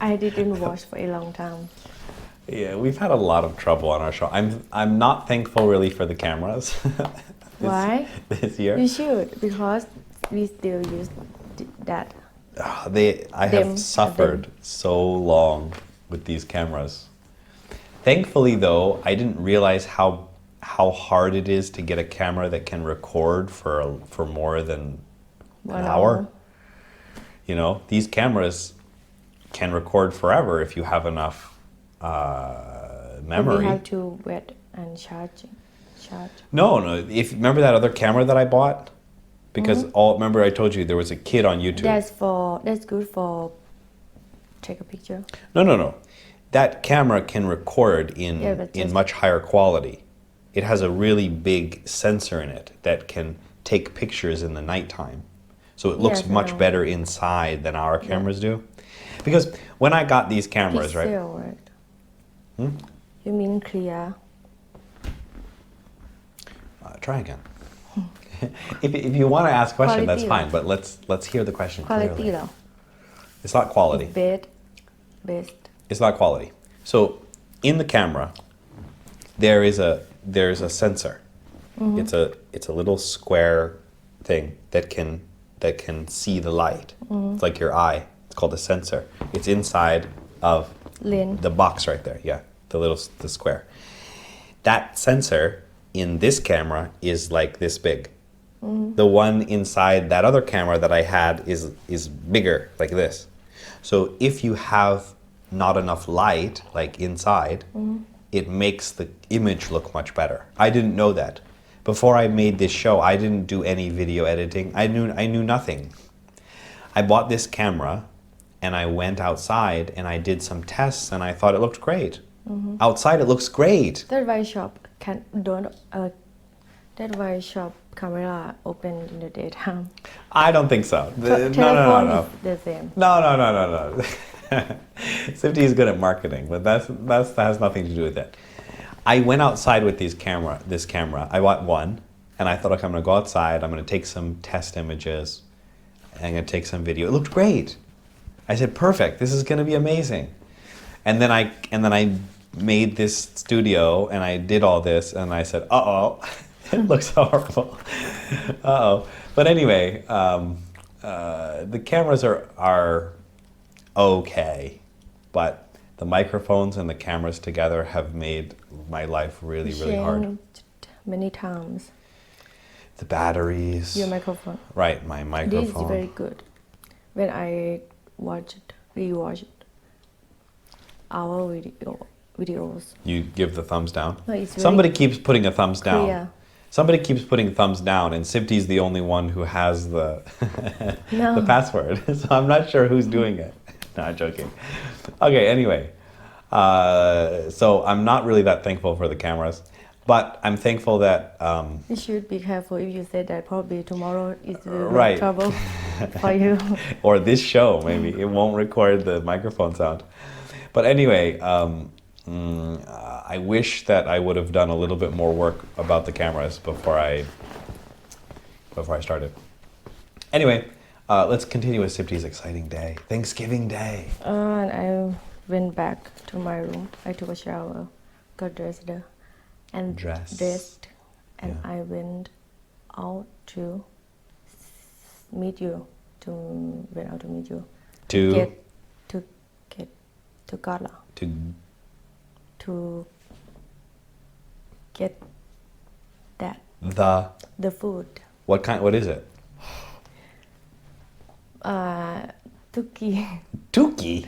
I didn't watch for a long time. Yeah, we've had a lot of trouble on our show. I'm not thankful really for the cameras. Why? This year. You should, because we still use that. I have suffered so long with these cameras. Thankfully, though, I didn't realize how hard it is to get a camera that can record for more than an hour. You know, these cameras can record forever if you have enough memory. But we have to wait and charge. No. Remember that other camera that I bought? Because remember I told you there was a kid on YouTube. That's good for take a picture. No. That camera can record in much higher quality. It has a really big sensor in it that can take pictures in the nighttime. So it looks much better inside than our cameras do. Because when I got these cameras, Pixel, right? You mean clear? Try again. If you want to ask a question, that's Quality, fine. But let's hear the question Quality clearly. though. It's not quality. Best. It's not quality. So in the camera, there's a sensor. It's a little square thing that can see the light. It's like your eye. It's called a sensor. It's inside of Lens. the box right there. Yeah, the square. That sensor in this camera is like this big. The one inside that other camera that I had is bigger, like this. So if you have not enough light, like inside, it makes the image look much better. I didn't know that. Before I made this show, I didn't do any video editing. I knew nothing. I bought this camera and I went outside and I did some tests and I thought it looked great. Outside it looks great. That why shop camera open in the daytime. I don't think so. No. Telephone is the same. No. Sifty is good at marketing, but that has nothing to do with it. I went outside with this camera. I bought one, and I thought, okay, I'm gonna go outside. I'm gonna take some test images. I'm gonna take some video. It looked great. I said, perfect. This is gonna be amazing. And then I made this studio, and I did all this, and I said, uh-oh, it looks horrible. Uh-oh. But anyway, the cameras are okay, but the microphones and the cameras together have made my life really, really hard. Changed many times. The batteries. Your microphone. Right, my microphone. This is very good. When I rewatched our videos. You give the thumbs down? No, it's Somebody keeps putting a thumbs down. clear. Somebody keeps putting thumbs down, and Sifty's the only one who has the the password. So I'm not sure who's doing it. No, I'm joking. Okay, anyway. So I'm not really that thankful for the cameras, but I'm thankful that You should be careful if you say that. Probably tomorrow it will Right. be trouble for you. or this show maybe it won't record the microphone sound. But anyway, I wish that I would have done a little bit more work about the cameras before I started. Anyway, let's continue with Sipti's exciting day, Thanksgiving Day. And I went back to my room. I took a shower, got dressed, and dressed, and Yeah. I went out to meet you. Went out to meet you. To To God lah. to To get that the food. what is it? Turkey. Tuki?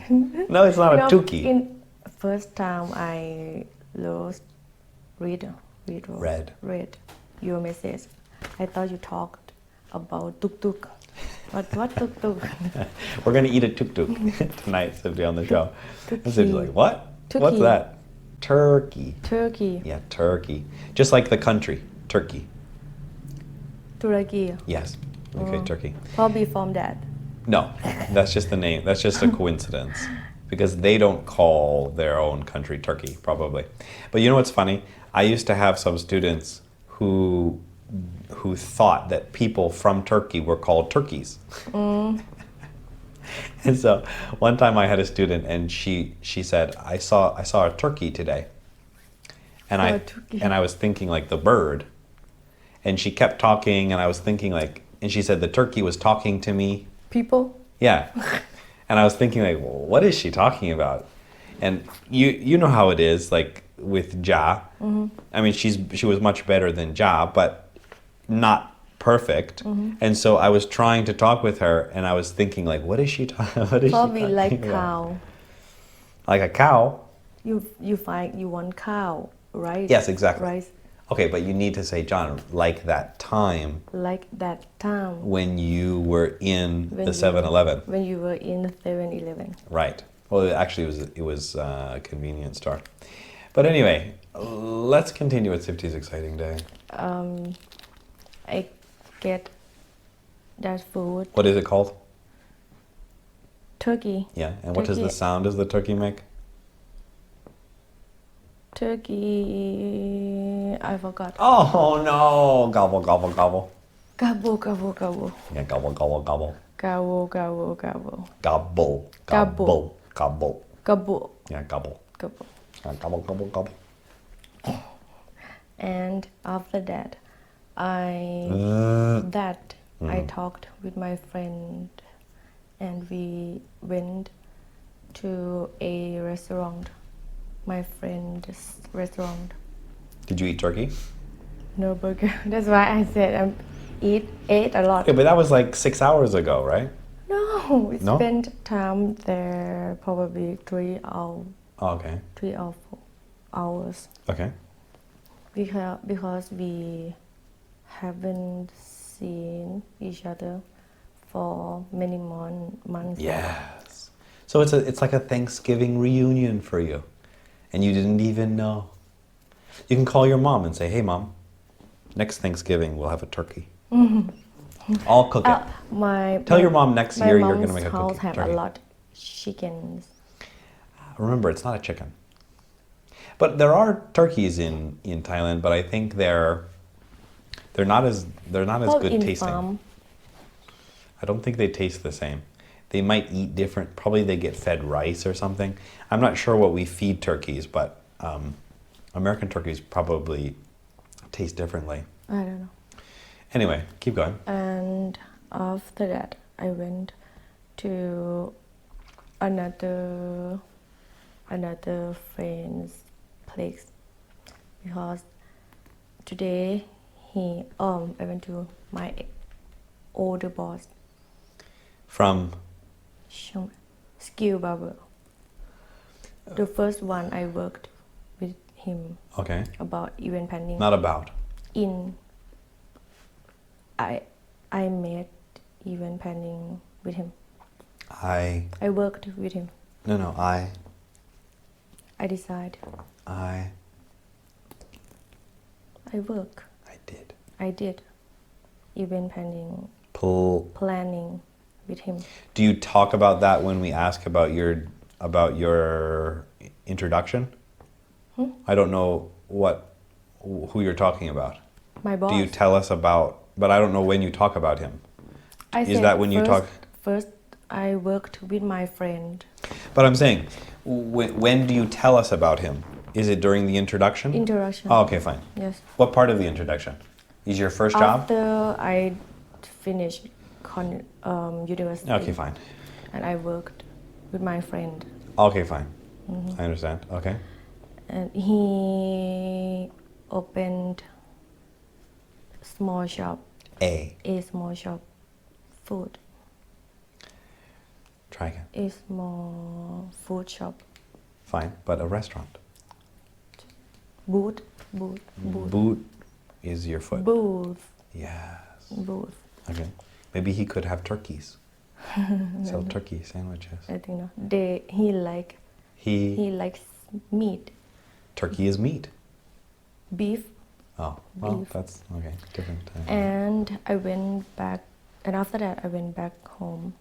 No, it's not a tuki. In first time I read your message. I thought you talked about tuk tuk. But what tuk tuk? We're gonna eat a tuk tuk tonight, Sipti, on the show. And Sipti's like, what? Turkey. What's that? Turkey. Turkey. Yeah, Turkey. Just like the country, Turkey. Turkey. Yes. Okay, Turkey. Probably from that. No, that's just the name. That's just a coincidence. Because they don't call their own country Turkey, probably. But you know what's funny? I used to have some students who thought that people from Turkey were called turkeys. And so one time I had a student and she said, I saw a turkey today. And I was thinking like the bird. And she kept talking and I was thinking like, and she said the turkey was talking to me. People? Yeah. And I was thinking like, well, what is she talking about? And you know how it is like with Ja. I mean, she was much better than Ja, but not perfect. And so I was trying to talk with her and I was thinking like, what is she talking about? Probably like cow. Like a cow? You want cow, right? Yes, exactly. Rice. Okay, but you need to say, John, like that time Like that time when you were in When the you- 7-Eleven. when you were in 7-Eleven. Right. Well, actually, it was a convenience store. But anyway, let's continue with Sifty's exciting day. I get that food. What is it called? Turkey. Yeah. And what does the Turkey. sound does the turkey make? Turkey. I forgot. Oh no! Gobble gobble gobble. Gobble, gobble, gobble. Yeah, gobble gobble gobble. Gobble, gobble, gobble. Gobble Gobble. gobble. Gobble, Yeah, gobble. gobble. Gobble gobble gobble. And after that, I talked with my friend and we went to a restaurant, my friend's restaurant. Did you eat turkey? No burger. That's why I said I ate a lot. Yeah, but that was like 6 hours ago, right? No, we No? spent time there probably 3 hours, Oh, okay. 3 or 4 hours. Okay. Because we haven't seen each other for many months. Yes. So it's like a Thanksgiving reunion for you. And you didn't even know. You can call your mom and say, hey mom, next Thanksgiving we'll have a turkey. I'll cook it. Tell your mom next year you're going to make a My mom's house cookie. have turkey. a lot chickens. Remember, it's not a chicken. But there are turkeys in Thailand, but I think they're not as good in tasting. farm. I don't think they taste the same. They might eat different. Probably they get fed rice or something. I'm not sure what we feed turkeys, but American turkeys probably taste differently. I don't know. Anyway, keep going. And after that, I went to another friend's place because today I went to my older boss, From skill barber. The first one I worked with him okay, about event planning. not about. I made event planning with him. I I worked with him. no. I decide. I work. did. I did. Event planning with him. Do you talk about that when we ask about your introduction? I don't know who you're talking about. My boss. Do you tell us about? But I don't know when you talk about him. I Is said that when you talk? First, I worked with my friend. But I'm saying, when do you tell us about him? Is it during the introduction? Introduction. Oh, okay, fine. Yes. What part of the introduction? Is your first job? After I finished university. Okay, fine. And I worked with my friend. Okay, fine. I understand. Okay. And he opened small shop. A small shop. Food. Try again. A small food shop. Fine, but a restaurant. Booth. Boot is your foot. Booth. Yes. Booth. Okay. Maybe he could have turkeys. Sell turkey sandwiches. I think no. He likes meat. Turkey is meat. Beef. Oh, well, Beef. that's okay. Different. And I went back. And after that, I went back home.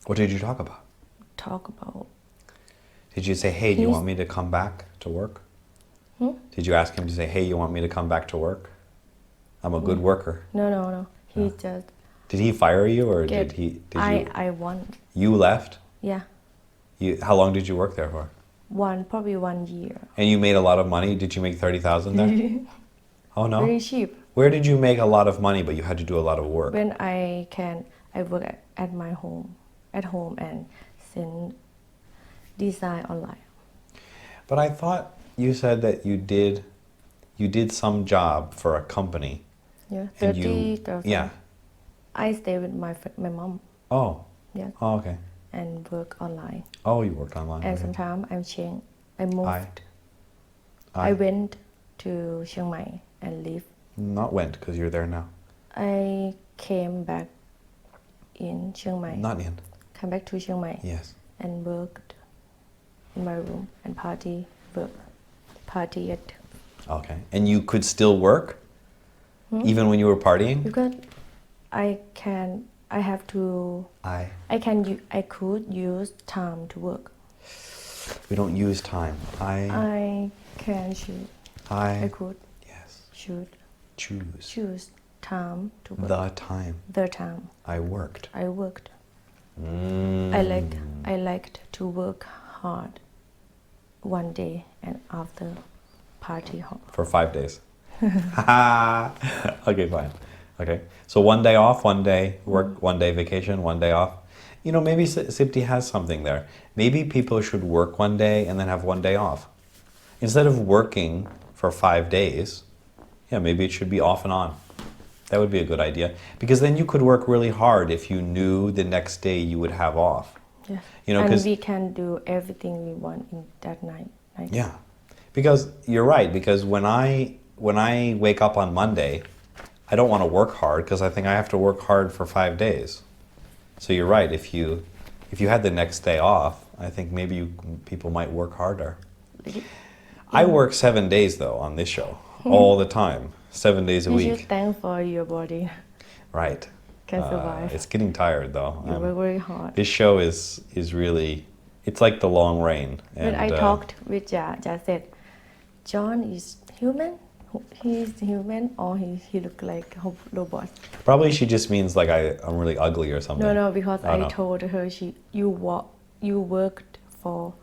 What did you talk about? Talk about. Did you say, hey, do you want me to come back to work? Did you ask him to say, hey, you want me to come back to work? I'm a good worker. No. He just. Did he fire you or did he? I won. You left? Yeah. How long did you work there for? Probably 1 year. And you made a lot of money? Did you make 30,000 there? Oh no. Very cheap. Where did you make a lot of money, but you had to do a lot of work? When I work at my home, and send design online. But I thought you said that you did some job for a company. Yeah, and 30,000. Yeah. I stay with my mom. Oh. Yeah. Oh, okay. And work online. Oh, you worked online. And okay. sometimes I moved. I went to Chiang Mai and live. Not went, because you're there now. I came back in Chiang Mai. Not in. Come back to Chiang Mai. Yes. And worked in my room and party at. Okay. And you could still work? Even when you were partying? Because I could use time to work. We don't use time. I can choose. I could. Yes. Choose time to work. The time. I worked. I liked to work hard one day and after party hard. For 5 days. Okay, fine. Okay. So 1 day off, 1 day work, 1 day vacation, 1 day off. You know, maybe Sipti has something there. Maybe people should work 1 day and then have 1 day off. Instead of working for 5 days, yeah, maybe it should be off and on. That would be a good idea. Because then you could work really hard if you knew the next day you would have off. Yeah. You know, and we can do everything we want in that night. Yeah. Because you're right, because when I wake up on Monday, I don't want to work hard because I think I have to work hard for 5 days. So you're right, if you had the next day off, I think maybe people might work harder. I work 7 days though on this show, all the time, 7 days a week. You should thank for your body. Right. Can survive. It's getting tired though. You work very hard. This show is really, it's like the long rain. When I talked with Ja said, John is human? He's human or he look like a robot? Probably she just means like I'm really ugly or something. No, because I told her you worked for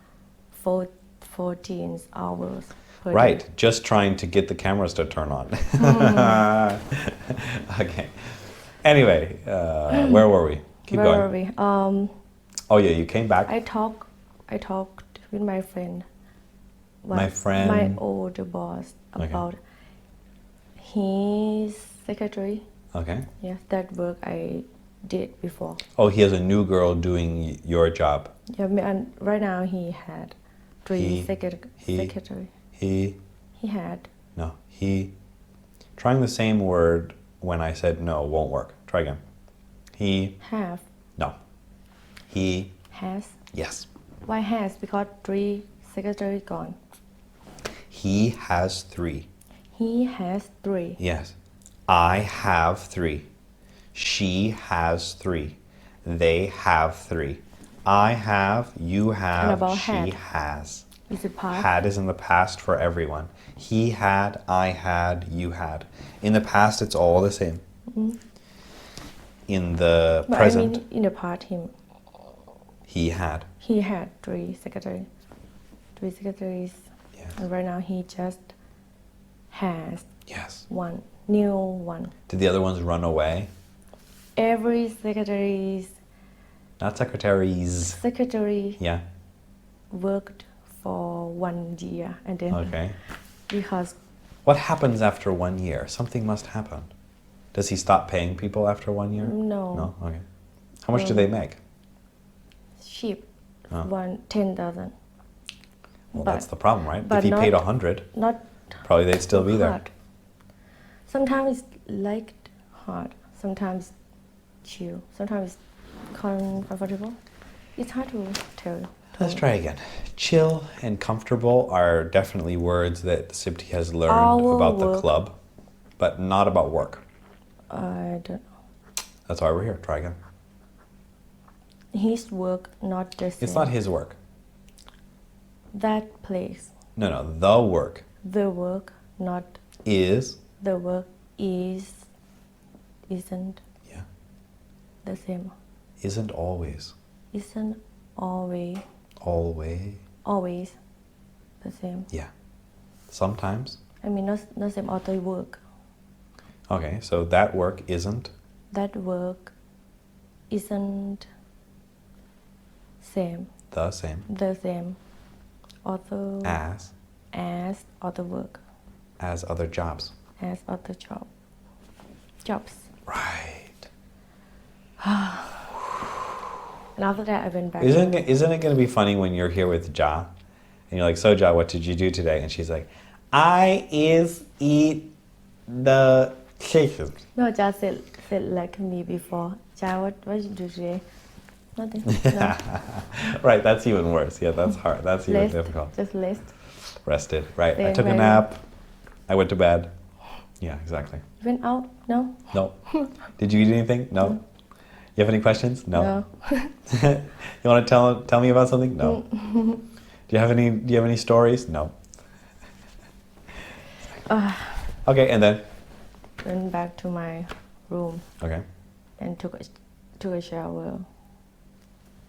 14 hours per right, day. Just trying to get the cameras to turn on. Okay. Anyway, where were we? Keep going. Where were we? Oh yeah, you came back. I talked with my friend. My older boss about his secretary. Okay. Yes, that work I did before. Oh, he has a new girl doing your job. Yeah, and right now he had 3 secretary. He had. No, he. Trying the same word when I said no won't work. Try again. He. Have. No. He. Has. Yes. Why has? Because 3 secretary ก่อน He has 3. He has 3 Yes. I have 3. She has 3. They have 3. I have, you And have, about she had? has. Is it past? Had is in the past for everyone. He had, I had, you had. In the past, it's all the same. In the But present, I mean in the past he had. he had 3 secretaries 3 secretaries Yes. and right now he just has Yes. one new one Did the other ones run away? every secretaries Not secretaries. secretary Yeah. worked for 1 year and then Okay. because What happens after 1 year? Something must happen. Does he stop paying people after 1 year? No. No? Okay. How much do they make? cheap Oh. 10,000 Well, But- that's the problem, right? but If he not- paid 100, not probably they'd still be there. hard sometimes it's like hard sometimes chill sometimes comfortable it's hard to tell Let's try again. Chill and comfortable are definitely words that Sipti has learned Our about the work. club, but not about work. I don't know That's why we're here. Try again. his work not the same It's not his work. that place No, no. The work the work not is. the work isn't Yeah. the same Isn't always. isn't always Always. the same Yeah. Sometimes. I mean not same other work Okay, so that work isn't. that work isn't same The same the same other as as other work other jobs. as other jobs Right. and after that I went back Isn't it going to be funny when you're here with Ja, and you're like, "So Ja, what did you do today?" And she's like, "I eat the chicken." no just said like me before Ja what you do today nothing no. Right, that's even worse. Yeah, that's hard. That's even Rest, difficult. just rest Rested. Right. I Stay took a very- nap. I went to bed. Yeah, exactly. went out no No. Did you eat anything? No. You have any questions? No. You want to tell me about something? No. Do you have any stories? No. Okay, and then went back to my room okay. and took a shower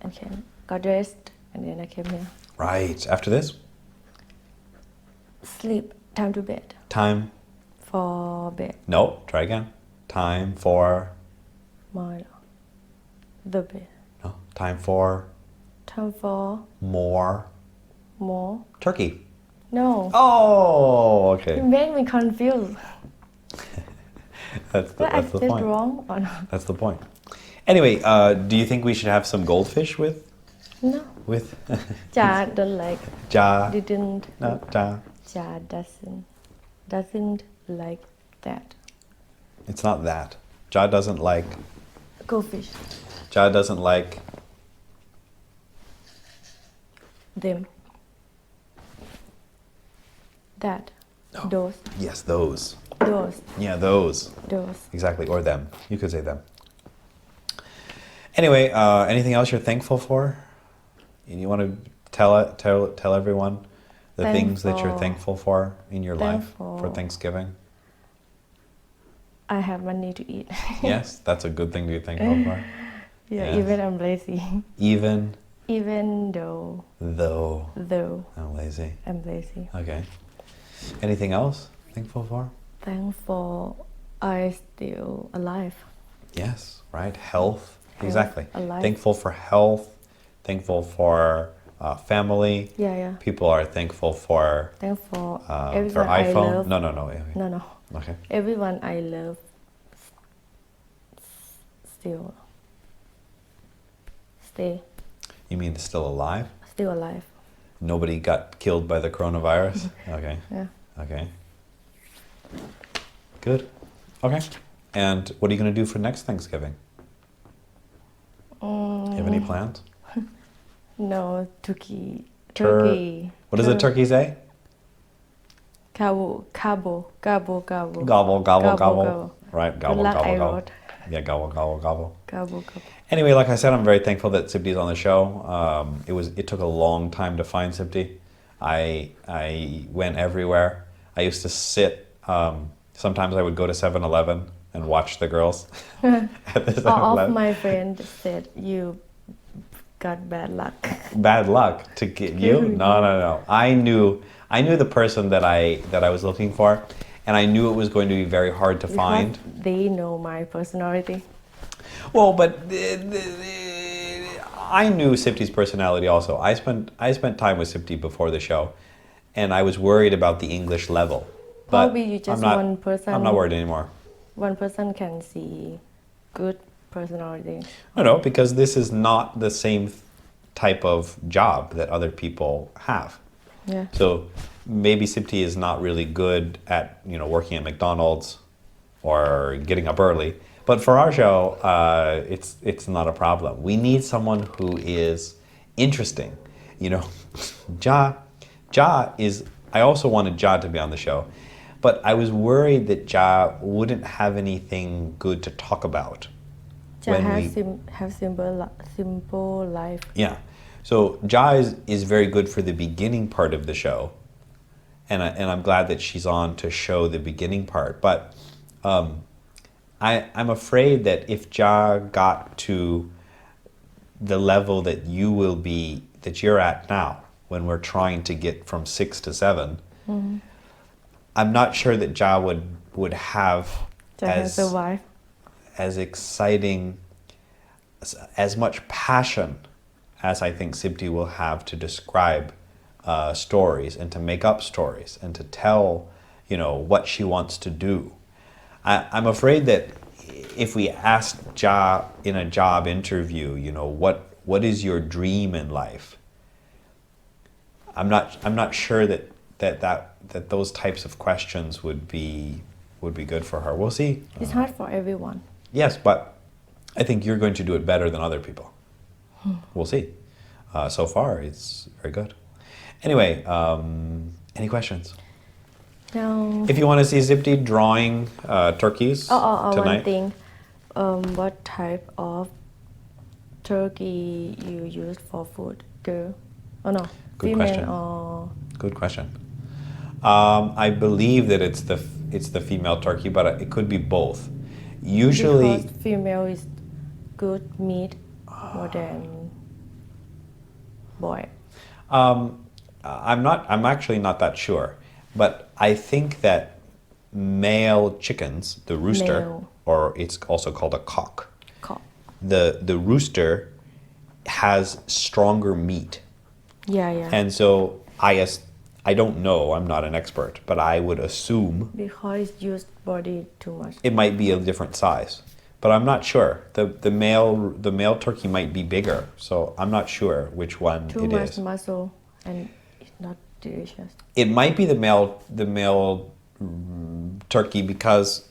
and got dressed and then I came here Right. After this, sleep time to bed time. for bed No. Try again. Time for. my the bed No. Time for time for more more turkey. no Oh, okay. you made me confused That's Did I the said point. wrong or not That's the point. Anyway, do you think we should have some goldfish with no with Ja don't like Ja? didn't No, Ja. Ja doesn't like that It's not that. Ja doesn't like. goldfish Ja doesn't like. them that No. those Yes, those. Yeah, those. Exactly, or them. You could say them. Anyway, anything else you're thankful for? And you want to tell everyone the things that you're thankful for in your life for Thanksgiving? I have money to eat Yes, that's a good thing to be thankful for. yeah Yes. even I'm lazy Even though I'm lazy. I'm lazy Okay. Anything else thankful for? thankful I still alive Yes, right. Health. Exactly. alive. Thankful for health. Thankful for family. yeah People are thankful for thankful their everyone I iPhone. love No. Okay. no Okay. everyone I love still stay You mean still alive? still alive Nobody got killed by the coronavirus? Okay. yeah Okay. Good. Okay. And what are you going to do for next Thanksgiving? You have any plans? no turkey What What does the turkey say? Cabo, cabo, cabo, cabo. Gobble, gobble, gobble. Gobble. Right, gobble, Good luck, gobble, I gobble. wrote. Yeah, gobble, gobble, gobble. Cabo, cabo. Anyway, like I said, I'm very thankful that Sipti's on the show. It took a long time to find Sipti. I went everywhere. I used to sit. Sometimes I would go to 7-Eleven and watch the girls at the 7-Eleven. All of my friends said you got bad luck. Bad luck to get you? No. I knew the person that I was looking for, and I knew it was going to be very hard to find. Because they know my personality. Well, but I knew Sipti's personality also. I spent time with Sipti before the show, and I was worried about the English level. But Probably you just one person. I'm not worried anymore. One person can see good personality. No, because this is not the same type of job that other people have. Yeah. So maybe Sipti is not really good at working at McDonald's or getting up early. But for our show, it's not a problem. We need someone who is interesting. Ja is. I also wanted Ja to be on the show, but I was worried that Ja wouldn't have anything good to talk about. Just have simple life. Yeah. So Ja is very good for the beginning part of the show, and I'm glad that she's on to show the beginning part. But I'm afraid that if Ja got to the level that you're at now, when we're trying to get from 6 to 7, I'm not sure that Ja would have as exciting, as much passion as I think Sipti will have to describe stories and to make up stories and to tell, what she wants to do. I'm afraid that if we asked Ja in a job interview, what is your dream in life? I'm not sure that those types of questions would be good for her. We'll see. It's hard for everyone. Yes, but I think you're going to do it better than other people. We'll see. So far, it's very good. Anyway, any questions? No. If you want to see Zipti drawing turkeys tonight. One thing. What type of turkey you use for food? Girl? Oh no. Good female question. Or... Good question. I believe that it's the female turkey, but it could be both. Usually, because female is good meat more than boy. I'm actually not that sure, but I think that male chickens, the rooster, or it's also called a cock. The rooster has stronger meat. Yeah. And so I don't know, I'm not an expert, but I would assume because it's used body too much. It might be a different size, but I'm not sure. The male turkey might be bigger, so I'm not sure which one it is. Too much muscle and it's not delicious. It might be the male turkey because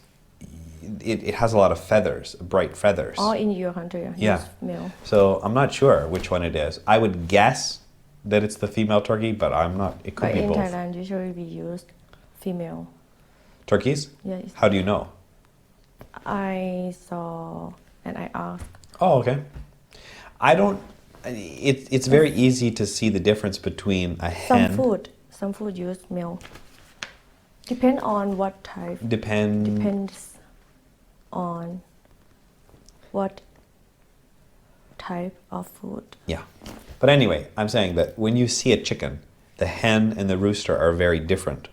it has a lot of feathers, bright feathers. All in your country, yeah. Male. So I'm not sure which one it is. I would guess that it's the female turkey, but I'm not. It could be both. But in Thailand, usually we use female. Turkeys? Yes. How do you know? I saw and I asked. Oh, okay. I don't. It's very easy to see the difference between a hen. Some food use male. Depend on what type. Depends on what type of food. Yeah. But anyway, I'm saying that when you see a chicken, the hen and the rooster are very different.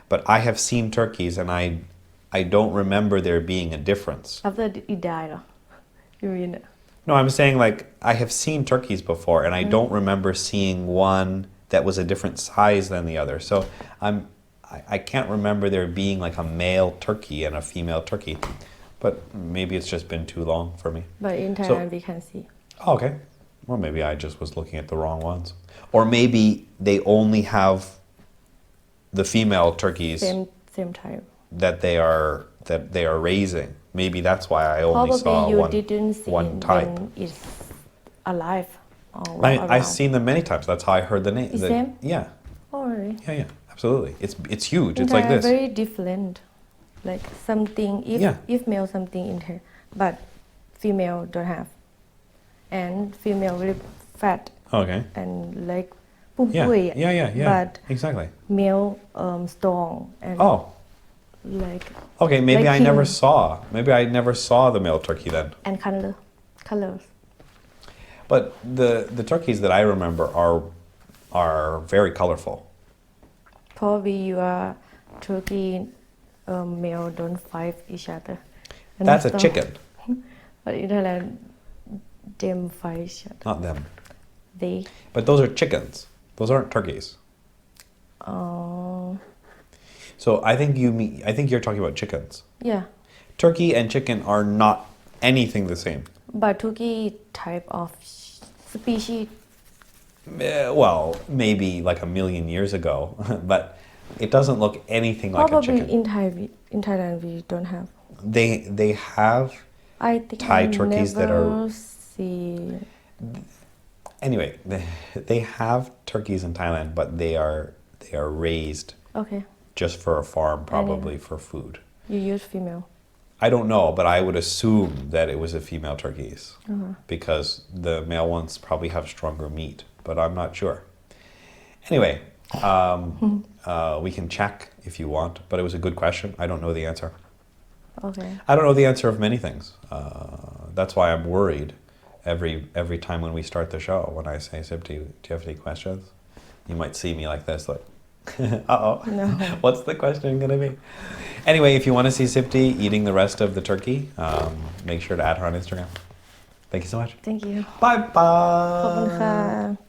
But I have seen turkeys and I don't remember there being a difference. After it died, you mean? No, I'm saying like I have seen turkeys before and I don't remember seeing one that was a different size than the other. So I can't remember there being like a male turkey and a female turkey. But maybe it's just been too long for me. But in Thailand we can see. Oh, okay. Well, maybe I just was looking at the wrong ones. Or maybe they only have the female turkeys same type that they are raising. Maybe that's why I only Probably saw you one didn't see one type. when it's alive or I've seen them many times. That's how I heard the name. Is them? Yeah. Oh really. Yeah, absolutely. It's huge. In It's like Thai are this. very different. Like something if male something in Thai, but female don't have. And female very fat Okay. and like pum Yeah. pui. Yeah. But exactly. male strong and Oh. like Okay, maybe like I never saw. Maybe I never saw the male turkey then. and colors. But the turkeys that I remember are very colorful. Probably your turkey male don't fight each other. And That's a strong. chicken, But in Thailand, them fight each other. not them. They. But those are chickens. Those aren't turkeys. So I think you're talking about chickens. Yeah. Turkey and chicken are not anything the same. But turkey type of species. Well, maybe like a million years ago, but it doesn't look anything like a Probably chicken. in Thailand we don't have. They have I think Thai I turkeys that never are see. anyway. They have turkeys in Thailand, but they are raised Okay. just for a farm, probably for food. You use female. I don't know, but I would assume that it was a female turkeys because the male ones probably have stronger meat, but I'm not sure. Anyway, we can check if you want, but it was a good question. I don't know the answer. Okay. I don't know the answer of many things. That's why I'm worried every time when we start the show, when I say, Sipti, do you have any questions? You might see me like this, like, uh-oh. No. What's the question going to be? Anyway, if you want to see Sipti eating the rest of the turkey, make sure to add her on Instagram. Thank you so much. Thank you. Bye-bye. ขอบคุณค่ะ